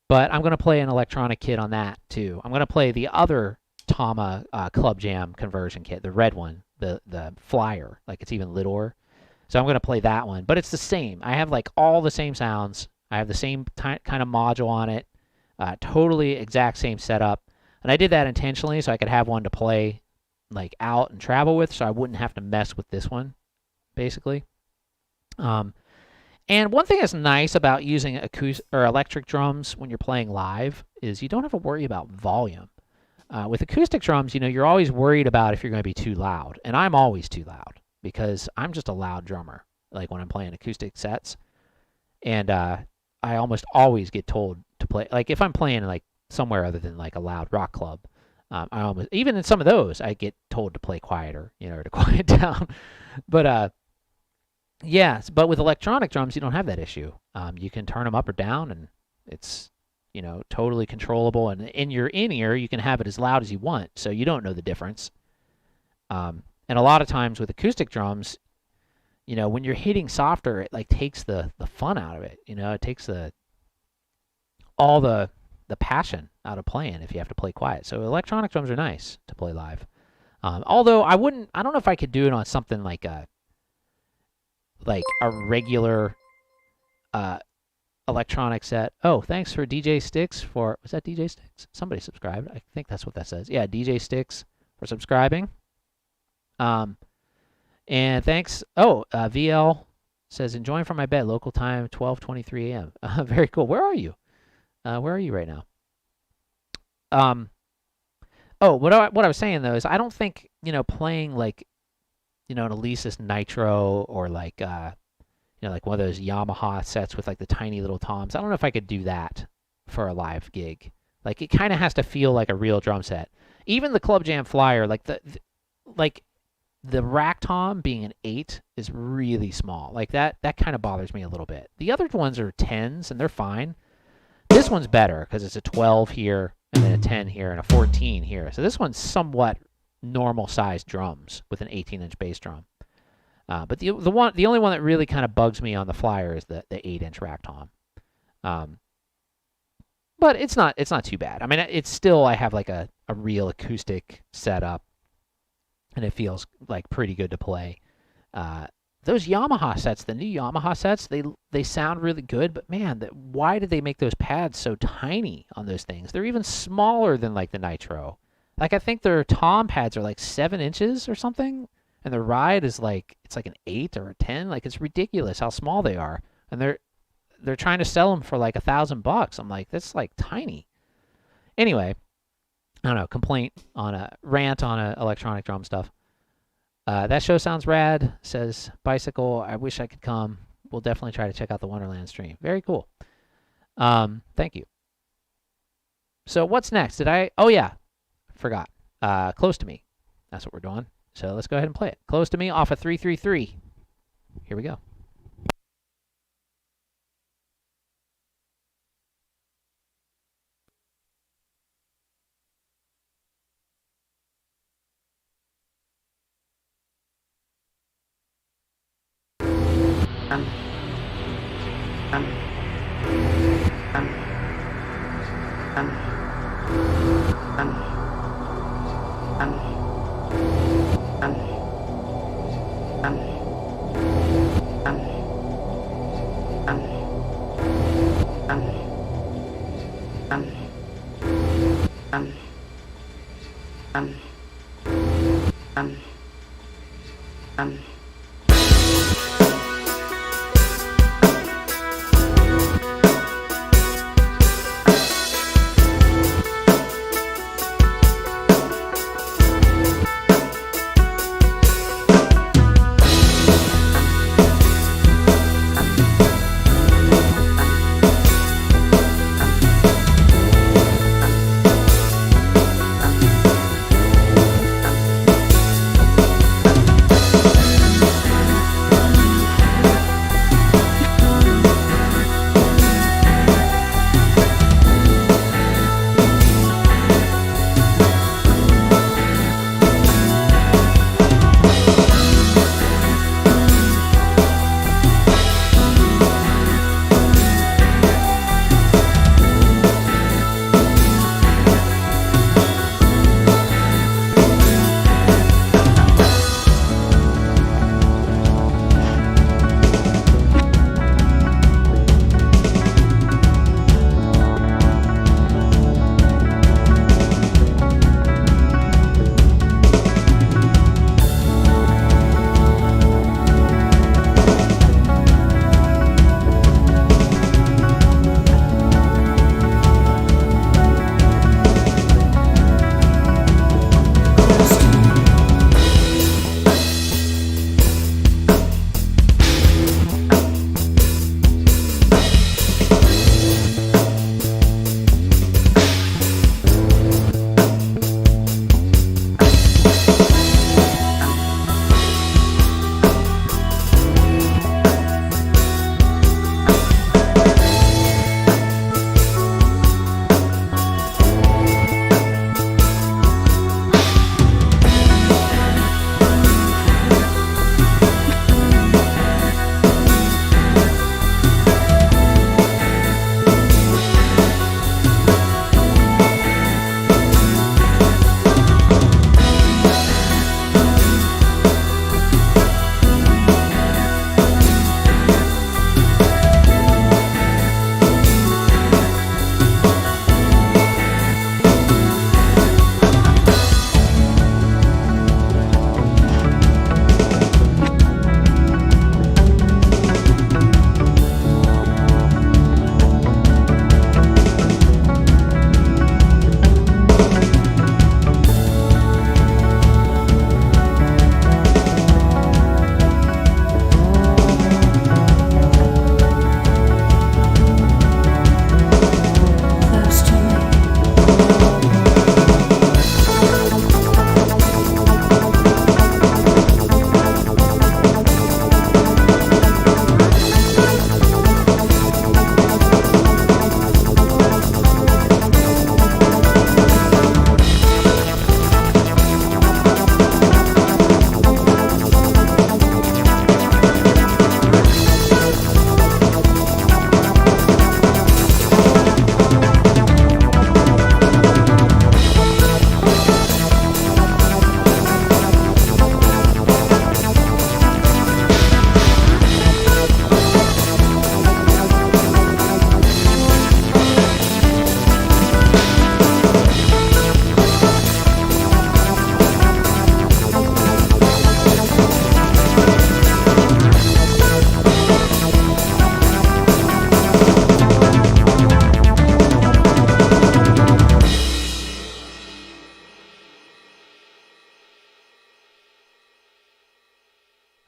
But I'm going to play an electronic kit on that, too. I'm going to play the other Tama Club-Jam conversion kit, the red one, the flyer. It's even littler. So I'm going to play that one. But it's the same. I have, all the same sounds. I have the same kind of module on it. Totally exact same setup. And I did that intentionally so I could have one to play, out and travel with, so I wouldn't have to mess with this one, basically. And one thing that's nice about using electric drums when you're playing live is you don't have to worry about volume. With acoustic drums, you're always worried about if you're going to be too loud. And I'm always too loud because I'm just a loud drummer, when I'm playing acoustic sets. And I almost always get told to play, if I'm playing somewhere other than a loud rock club, even in some of those, I get told to play quieter, to quiet down. But yes, but with electronic drums, you don't have that issue. You can turn them up or down, and it's, totally controllable. And in your in-ear, you can have it as loud as you want, so you don't know the difference. And a lot of times with acoustic drums, when you're hitting softer, it takes the fun out of it. It takes all the passion out of playing if you have to play quiet. So electronic drums are nice to play live. Although I don't know if I could do it on something like like a regular electronic set. Oh, thanks for DJ Sticks for, was that DJ Sticks? Somebody subscribed. I think that's what that says. Yeah, DJ Sticks for subscribing. And thanks. Oh, VL says, enjoying from my bed, local time, 12:23 a.m. Very cool. Where are you? Where are you right now? Oh, what I was saying though is I don't think, you know, playing like, you know, an Alesis Nitro or like, you know, like one of those Yamaha sets with like the tiny little toms. I don't know if I could do that for a live gig. Like it kind of has to feel like a real drum set. Even the Club-Jam Flyer, like the rack tom being an 8 is really small. Like that kind of bothers me a little bit. The other ones are 10s and they're fine. This one's better because it's a 12 here and then a 10 here and a 14 here. So this one's somewhat normal sized drums with an 18-inch bass drum. But the only one that really kind of bugs me on the Flyer is the 8-inch rack tom. But it's not too bad. I mean, it's still, I have like a real acoustic setup, and it feels like pretty good to play. Those Yamaha sets, the new Yamaha sets, they sound really good, but man, why did they make those pads so tiny on those things? They're even smaller than like the Nitro. Like I think their tom pads are like 7 inches or something, and the ride is like, it's like an 8 or a 10. Like it's ridiculous how small they are, and they're trying to sell them for like $1,000. I'm like, that's like tiny. Anyway, I don't know, complaint on a rant on electronic drum stuff. That show sounds rad, says Bicycle. I wish I could come. We'll definitely try to check out the Wonderland stream. Very cool. Thank you. So what's next? Oh yeah, forgot. Close to Me. That's what we're doing. So let's go ahead and play it. Close to Me off of 333. Here we go.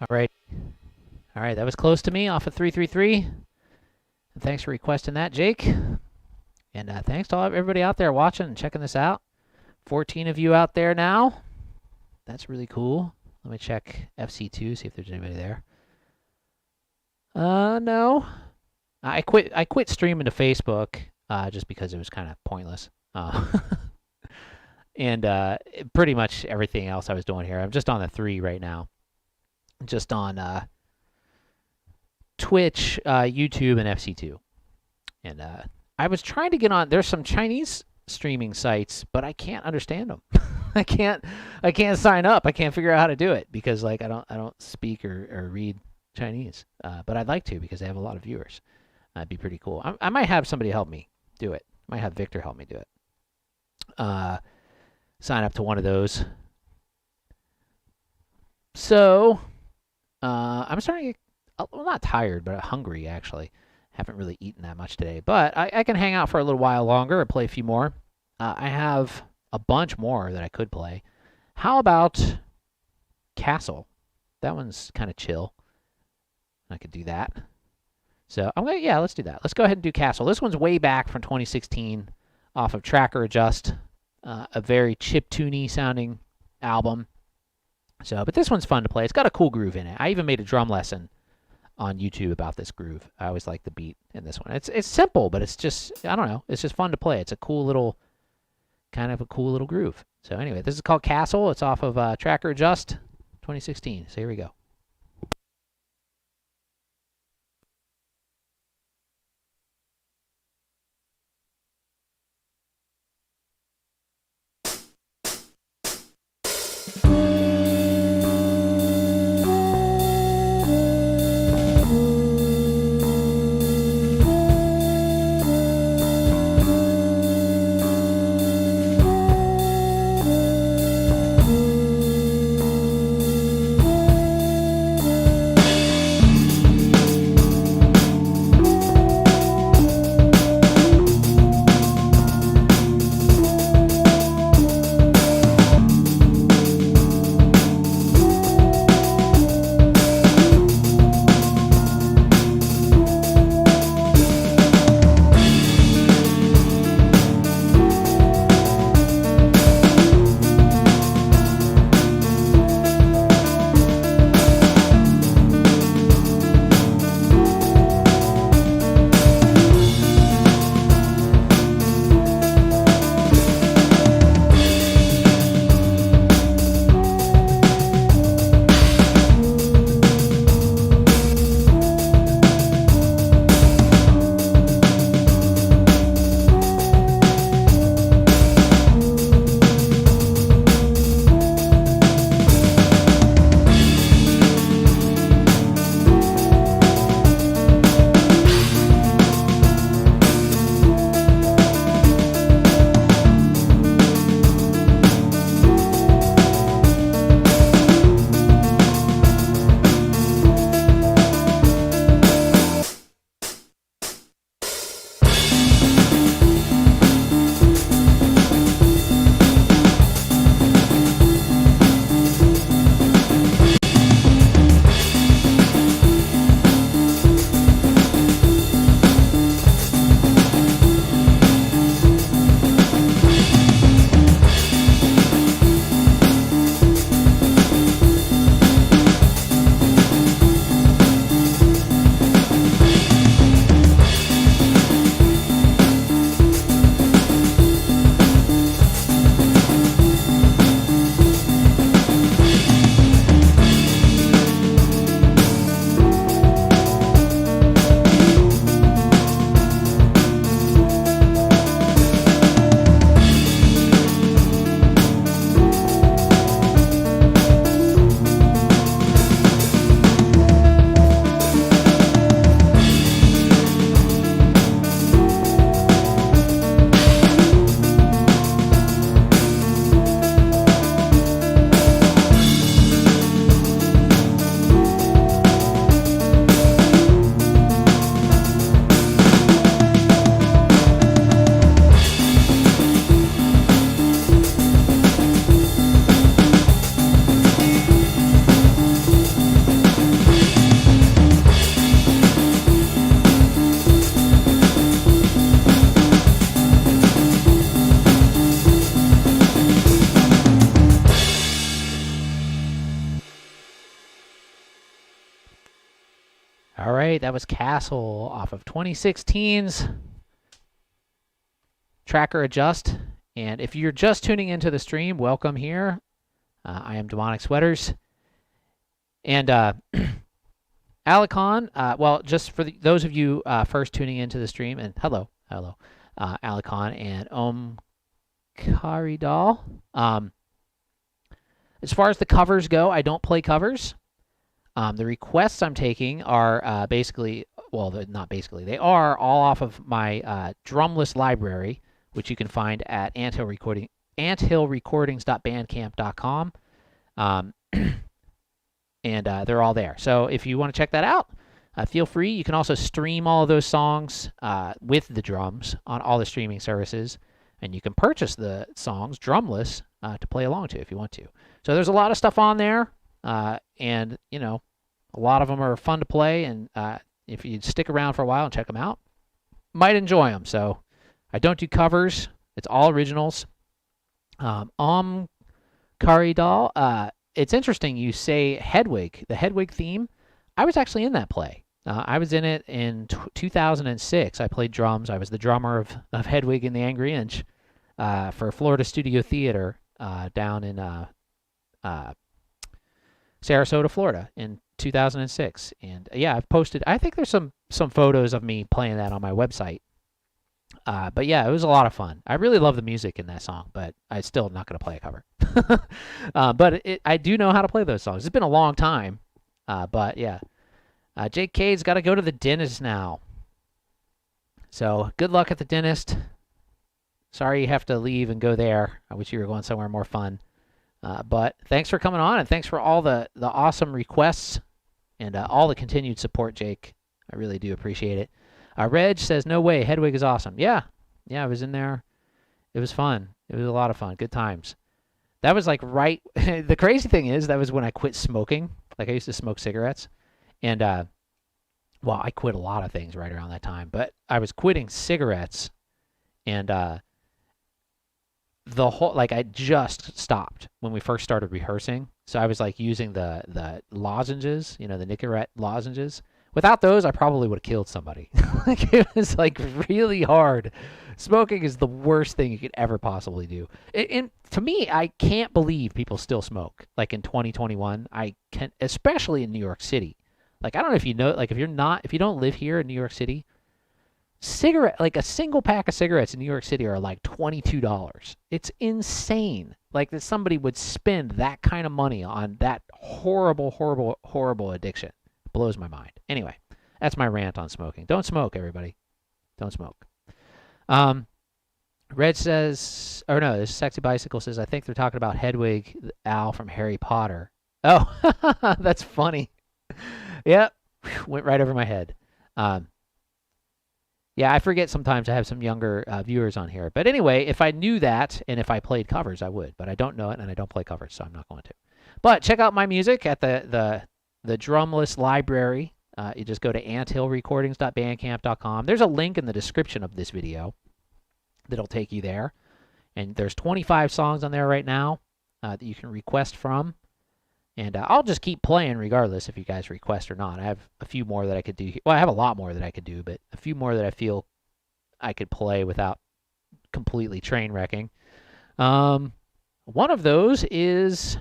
All right. All right, that was close to me off of 333. And thanks for requesting that, Jake. And thanks to everybody out there watching and checking this out. 14 of you out there now. That's really cool. Let me check FC2, see if there's anybody there. No. I quit streaming to Facebook just because it was kind of pointless. And pretty much everything else I was doing here. I'm just on the 3 right now. Just on Twitch, YouTube, and FC2. And I was trying to get on. There's some Chinese streaming sites, but I can't understand them. I can't sign up. I can't figure out how to do it because like I don't speak or read Chinese. But I'd like to because they have a lot of viewers. That'd be pretty cool. I might have somebody help me do it. I might have Victor help me do it. Sign up to one of those. So I'm starting to get, well, not tired, but hungry actually. Haven't really eaten that much today, but I can hang out for a little while longer and play a few more. I have a bunch more that I could play. How about Castle? That one's kind of chill. I could do that. So yeah, let's do that. Let's go ahead and do Castle. This one's way back from 2016 off of Tracker Adjust, a very chiptune sounding album. So, but this one's fun to play. It's got a cool groove in it. I even made a drum lesson on YouTube about this groove. I always like the beat in this one. It's simple, but it's just, I don't know, it's just fun to play. It's a cool little, kind of a cool little groove. So anyway, this is called Castle. It's off of Tracker Adjust 2016. So here we go. All right, that was Castle off of 2016's Tracker Adjust. And if you're just tuning into the stream, welcome here. I am Demonic Sweaters. And Alicon, well, just for those of you first tuning into the stream, and hello, Alicon and Karidal. As far as the covers go, I don't play covers. The requests I'm taking are basically, well, not basically, they are all off of my drumless library, which you can find at anthillrecordings.bandcamp.com. And they're all there. So if you want to check that out, feel free. You can also stream all of those songs with the drums on all the streaming services. And you can purchase the songs drumless to play along to if you want to. So there's a lot of stuff on there. And, you know, a lot of them are fun to play. And if you stick around for a while and check them out, might enjoy them. So I don't do covers. It's all originals. Karidal, it's interesting you say Hedwig. The Hedwig theme, I was actually in that play. I was in it in 2006. I played drums. I was the drummer of Hedwig and the Angry Inch for Florida Studio Theater down in Sarasota, Florida in 2006. And yeah, I've posted, I think there's some photos of me playing that on my website. But yeah, it was a lot of fun. I really love the music in that song, but I'm still not going to play a cover. But I do know how to play those songs. It's been a long time, but yeah. Jake Cade's got to go to the dentist now. So good luck at the dentist. Sorry you have to leave and go there. I wish you were going somewhere more fun. But thanks for coming on, and thanks for all the awesome requests and all the continued support, Jake. I really do appreciate it. Reg says, no way, Hedwig is awesome. Yeah, I was in there. It was fun. It was a lot of fun. Good times. That was like right... The crazy thing is, that was when I quit smoking. Like, I used to smoke cigarettes. And, well, I quit a lot of things right around that time. But I was quitting cigarettes. And the whole... Like, I just stopped when we first started rehearsing. So I was, like, using the lozenges, you know, the Nicorette lozenges. Without those, I probably would have killed somebody. Like, it was, like, really hard. Smoking is the worst thing you could ever possibly do. And to me, I can't believe people still smoke. Like, in 2021, I can, especially in New York City. Like, I don't know if you know, like, if you don't live here in New York City, like, a single pack of cigarettes in New York City are, like, $22. It's insane. Like, that somebody would spend that kind of money on that horrible, horrible, horrible addiction. Blows my mind. Anyway, that's my rant on smoking. Don't smoke, everybody. Don't smoke. Red says, or no, this Sexy Bicycle says, I think they're talking about Hedwig, Al from Harry Potter. Oh, that's funny. Yep, went right over my head. Yeah, I forget sometimes I have some younger viewers on here. But anyway, if I knew that and if I played covers, I would. But I don't know it and I don't play covers, so I'm not going to. But check out my music at the drumless library. You just go to anthillrecordings.bandcamp.com. There's a link in the description of this video that'll take you there. And there's 25 songs on there right now that you can request from. And I'll just keep playing regardless if you guys request or not. I have a few more that I could do. Well, I have a lot more that I could do, but a few more that I feel I could play without completely train wrecking. One of those is,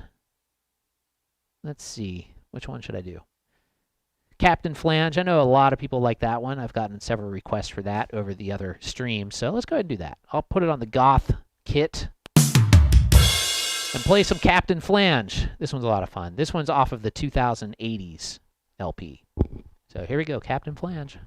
let's see, which one should I do? Captain Flange. I know a lot of people like that one. I've gotten several requests for that over the other streams, so let's go ahead and do that. I'll put it on the Goth kit and play some Captain Flange. This one's a lot of fun. This one's off of the 2080s LP. So here we go, Captain Flange.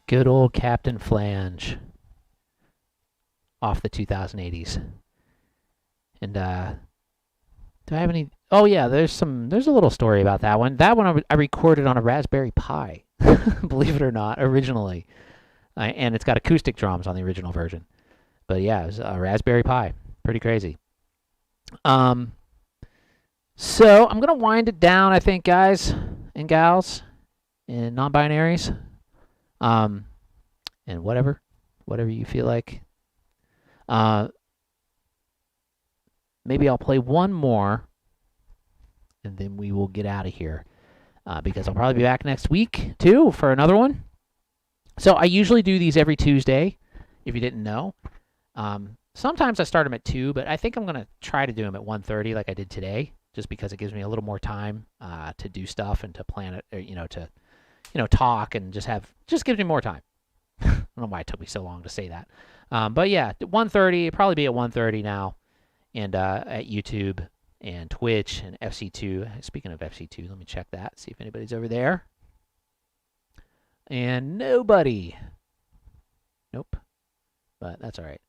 Good old Captain Flange. Off the 2080s. And do I have any? Oh yeah, there's a little story about that one. That one I recorded on a Raspberry Pi, believe it or not, originally. And it's got acoustic drums on the original version. But yeah, it was a Raspberry Pi. Pretty crazy. So I'm gonna wind it down, I think, guys and gals, and non-binaries, and whatever you feel like. Maybe I'll play one more, and then we will get out of here, because I'll probably be back next week too for another one. So I usually do these every Tuesday, if you didn't know. Sometimes I start them at 2, but I think I'm gonna try to do them at 1:30 like I did today, just because it gives me a little more time to do stuff and to plan it, or, to talk and just gives me more time. I don't know why it took me so long to say that. But yeah, 1:30, it'll probably be at 1:30 now, and at YouTube and Twitch and FC2. Speaking of FC2, let me check that, see if anybody's over there. And nobody. Nope. But that's all right.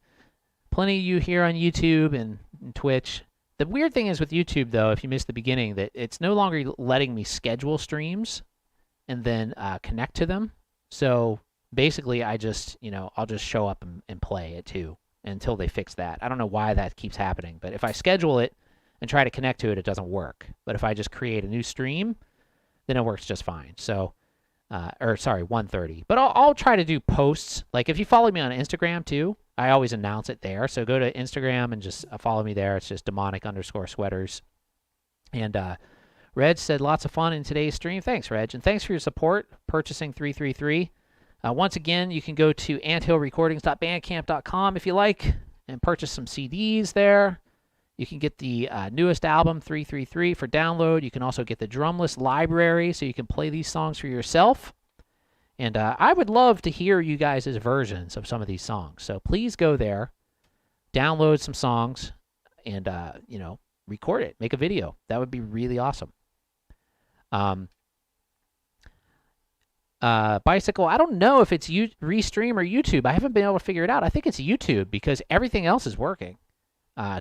Plenty of you here on YouTube and Twitch. The weird thing is with YouTube, though, if you missed the beginning, that it's no longer letting me schedule streams and then connect to them. So basically, I'll just show up and play at 2 until they fix that. I don't know why that keeps happening, but if I schedule it and try to connect to it, it doesn't work. But if I just create a new stream, then it works just fine. So, 1:30. But I'll try to do posts. Like if you follow me on Instagram too, I always announce it there. So go to Instagram and just follow me there. It's just demonic_sweaters. And Reg said lots of fun in today's stream. Thanks, Reg. And thanks for your support purchasing 333. Once again, you can go to anthillrecordings.bandcamp.com if you like and purchase some CDs there. You can get the newest album, 333, for download. You can also get the drumless library so you can play these songs for yourself. And I would love to hear you guys' versions of some of these songs. So please go there, download some songs, and record it. Make a video. That would be really awesome. Bicycle, I don't know if it's Restream or YouTube. I haven't been able to figure it out. I think it's YouTube because everything else is working.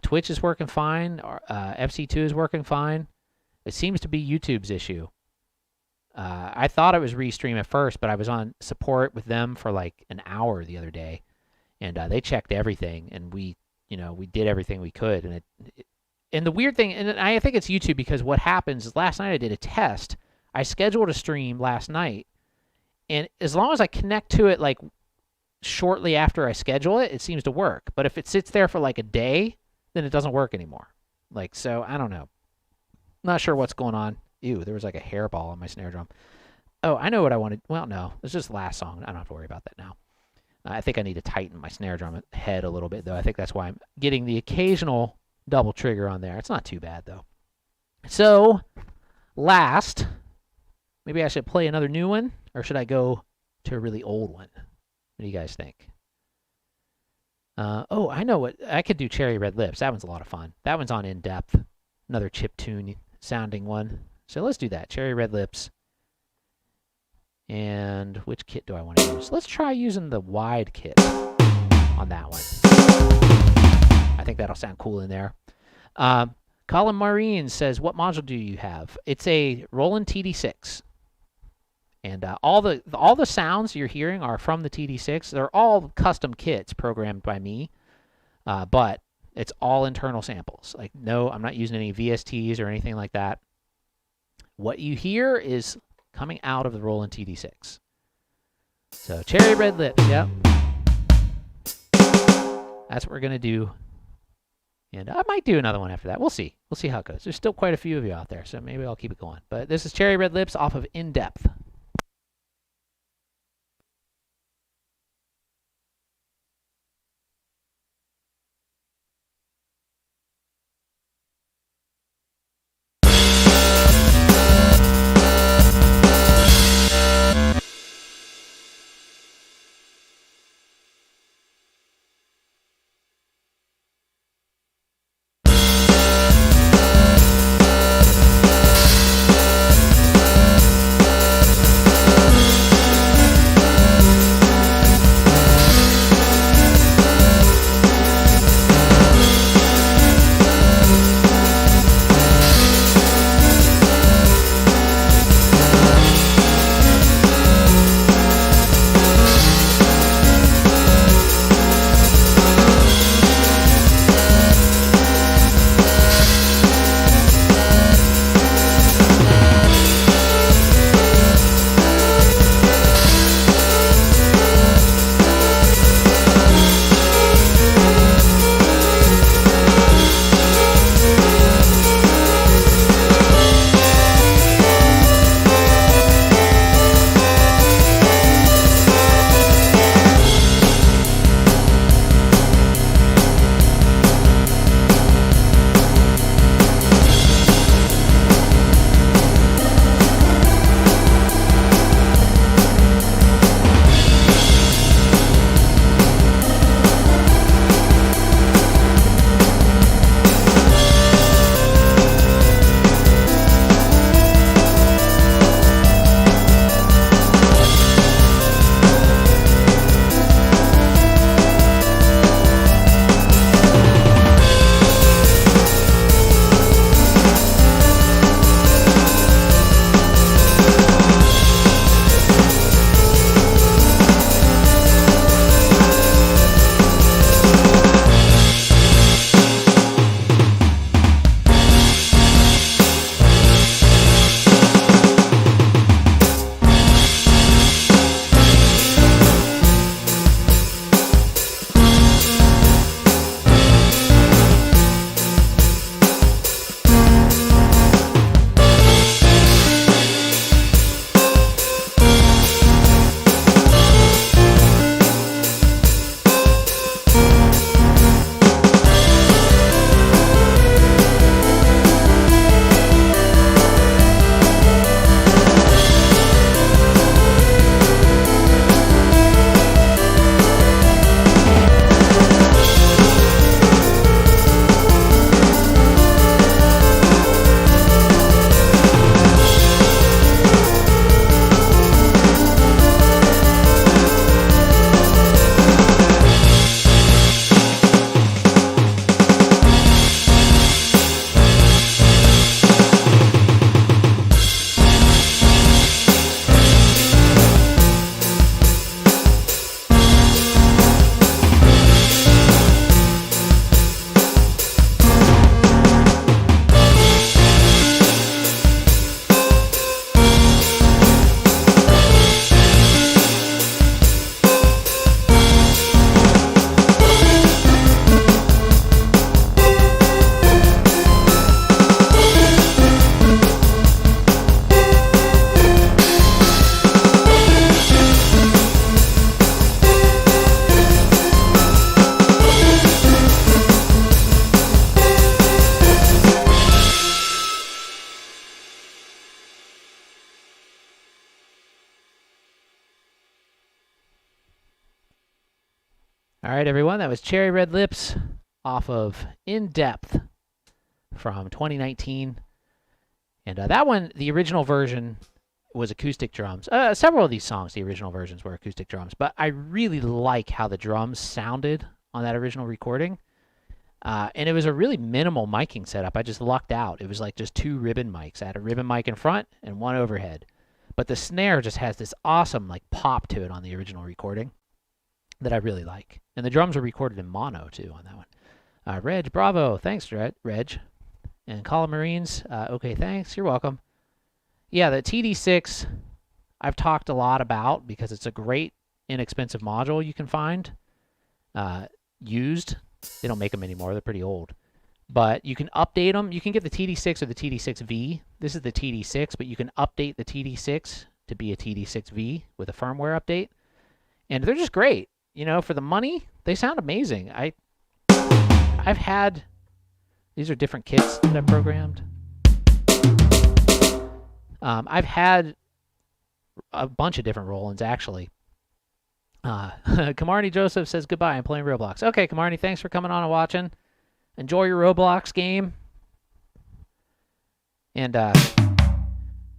Twitch is working fine. FC2 is working fine. It seems to be YouTube's issue. I thought it was Restream at first, but I was on support with them for like an hour the other day, and they checked everything, and we did everything we could. And the weird thing, and I think it's YouTube because what happens is last night I did a test. I scheduled a stream last night, and as long as I connect to it like shortly after I schedule it, it seems to work. But if it sits there for like a day, then it doesn't work anymore. So I don't know. Not sure what's going on. Ew, there was like a hairball on my snare drum. Oh, I know what I wanted. Well, no, it's just the last song. I don't have to worry about that now. I think I need to tighten my snare drum head a little bit, though. I think that's why I'm getting the occasional double trigger on there. It's not too bad, though. So, last, maybe I should play another new one, or should I go to a really old one? What do you guys think? Oh, I know what. I could do Cherry Red Lips. That one's a lot of fun. That one's on In Depth. Another chiptune sounding one. So let's do that. Cherry Red Lips. And which kit do I want to use? Let's try using the wide kit on that one. I think that'll sound cool in there. Colin Marine says, what module do you have? It's a Roland TD-6. And all the sounds you're hearing are from the TD-6. They're all custom kits programmed by me, but it's all internal samples. Like, no, I'm not using any VSTs or anything like that. What you hear is coming out of the Roland TD-6. So, Cherry Red Lips, yep. That's what we're going to do. And I might do another one after that. We'll see. We'll see how it goes. There's still quite a few of you out there, so maybe I'll keep it going. But this is Cherry Red Lips off of In Depth. All right, everyone, that was Cherry Red Lips off of In Depth from 2019. And that one, the original version was acoustic drums. Several of these songs, the original versions were acoustic drums, but I really like how the drums sounded on that original recording. And it was a really minimal miking setup. I just lucked out. It was like just 2 ribbon mics. I had a ribbon mic in front and 1 overhead. But the snare just has this awesome like pop to it on the original recording that I really like. And the drums are recorded in mono too on that one. Reg, bravo. Thanks, Reg. And Colin Marines, okay, thanks. You're welcome. Yeah, the TD-6 I've talked a lot about because it's a great inexpensive module you can find used. They don't make them anymore. They're pretty old. But you can update them. You can get the TD-6 or the TD-6v. This is the TD-6, but you can update the TD-6 to be a TD-6v with a firmware update. And they're just great. You know, for the money, they sound amazing. I've had... These are different kits that I've programmed. I've had a bunch of different Rolands, actually. Kamarni Joseph says, goodbye, I'm playing Roblox. Okay, Kamarni, thanks for coming on and watching. Enjoy your Roblox game. And,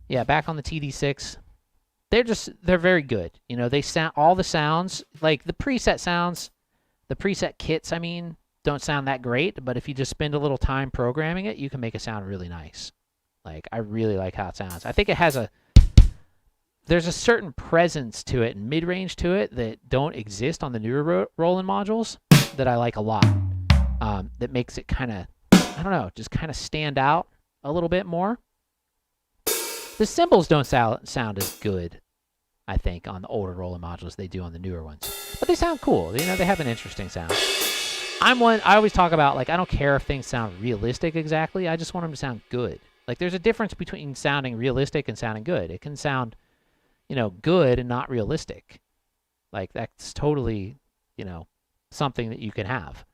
yeah, back on the TD-6. They're very good. You know, they sound, all the sounds, like the preset sounds, the preset kits, I mean, don't sound that great, but if you just spend a little time programming it, you can make it sound really nice. Like, I really like how it sounds. I think it has there's a certain presence to it and mid-range to it that don't exist on the newer Roland modules that I like a lot. That makes it kind of, I don't know, just kind of stand out a little bit more. The cymbals don't sound as good, I think, on the older Roland modules they do on the newer ones. But they sound cool. You know, they have an interesting sound. I always talk about, like, I don't care if things sound realistic exactly. I just want them to sound good. Like, there's a difference between sounding realistic and sounding good. It can sound, you know, good and not realistic. Like, that's totally, you know, something that you can have.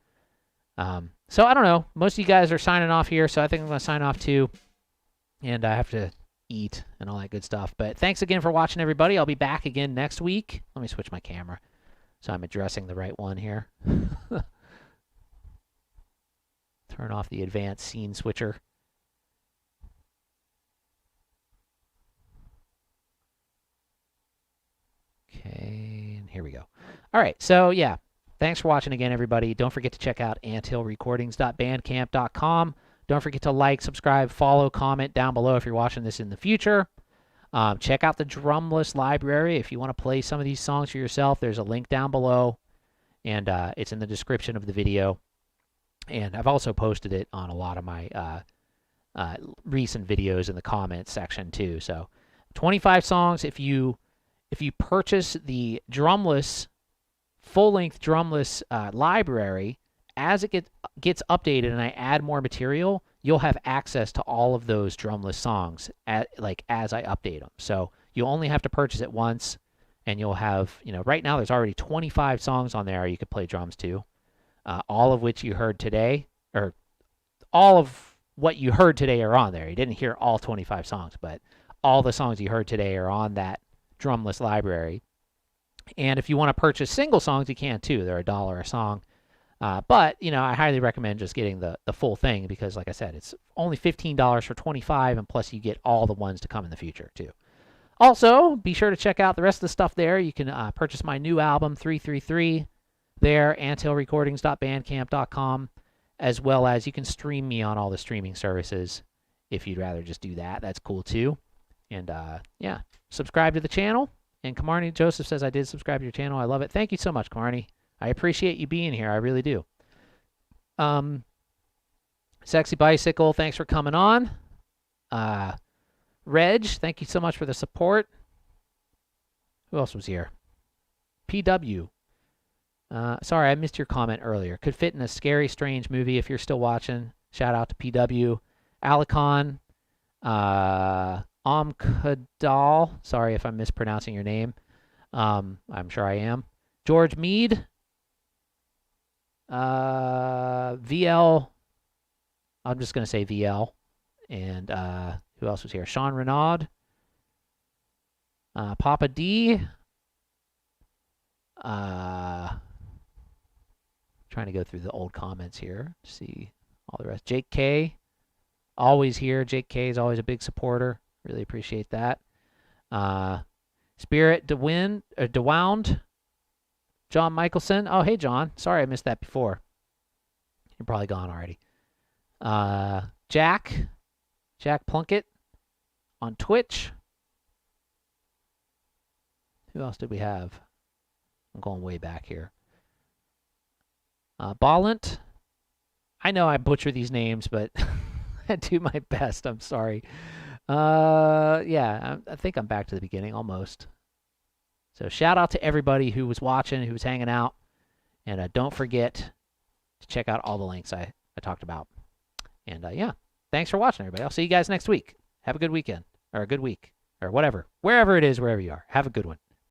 So, I don't know. Most of you guys are signing off here, so I think I'm going to sign off too. And I have to eat and all that good stuff. But thanks again for watching, everybody. I'll be back again next week. Let me switch my camera so I'm addressing the right one here. Turn off the advanced scene switcher. Okay, and here we go. All right, so yeah, thanks for watching again, everybody. Don't forget to check out anthillrecordings.bandcamp.com. Don't forget to like, subscribe, follow, comment down below if you're watching this in the future. Check out the drumless library if you want to play some of these songs for yourself. There's a link down below, and it's in the description of the video. And I've also posted it on a lot of my recent videos in the comments section too. So 25 songs. If you purchase the drumless, full-length drumless library, as it gets updated and I add more material, you'll have access to all of those drumless songs as I update them. So you only have to purchase it once, and you'll have, you know, right now there's already 25 songs on there you could play drums to, all of which you heard today, or all of what you heard today are on there. You didn't hear all 25 songs, but all the songs you heard today are on that drumless library. And if you want to purchase single songs, you can too. They're $1 a song. But, you know, I highly recommend just getting the full thing because, like I said, it's only $15 for 25, and plus you get all the ones to come in the future, too. Also, be sure to check out the rest of the stuff there. You can purchase my new album, 333, there, anthillrecordings.bandcamp.com, as well as you can stream me on all the streaming services if you'd rather just do that. That's cool, too. And, yeah, subscribe to the channel. And Kamarni Joseph says I did subscribe to your channel. I love it. Thank you so much, Kamarni. I appreciate you being here. I really do. Sexy Bicycle, thanks for coming on. Reg, thank you so much for the support. Who else was here? PW. Sorry, I missed your comment earlier. Could fit in a scary, strange movie if you're still watching. Shout out to PW. Alicon. Amkadal. Sorry if I'm mispronouncing your name. I'm sure I am. George Mead. VL. I'm just going to say VL. And who else was here? Sean Renaud. Papa D. Trying to go through the old comments here to see all the rest. Jake K, always here. Jake K is always a big supporter. Really appreciate that. Spirit DeWound. John Michelson. Oh, hey, John. Sorry I missed that before. You're probably gone already. Jack Plunkett on Twitch. Who else did we have? I'm going way back here. Ballint. I know I butcher these names, but I do my best. I'm sorry. Yeah, I think I'm back to the beginning almost. So shout out to everybody who was watching, who was hanging out. And don't forget to check out all the links I talked about. And yeah, thanks for watching, everybody. I'll see you guys next week. Have a good weekend, or a good week, or whatever. Wherever it is, wherever you are. Have a good one.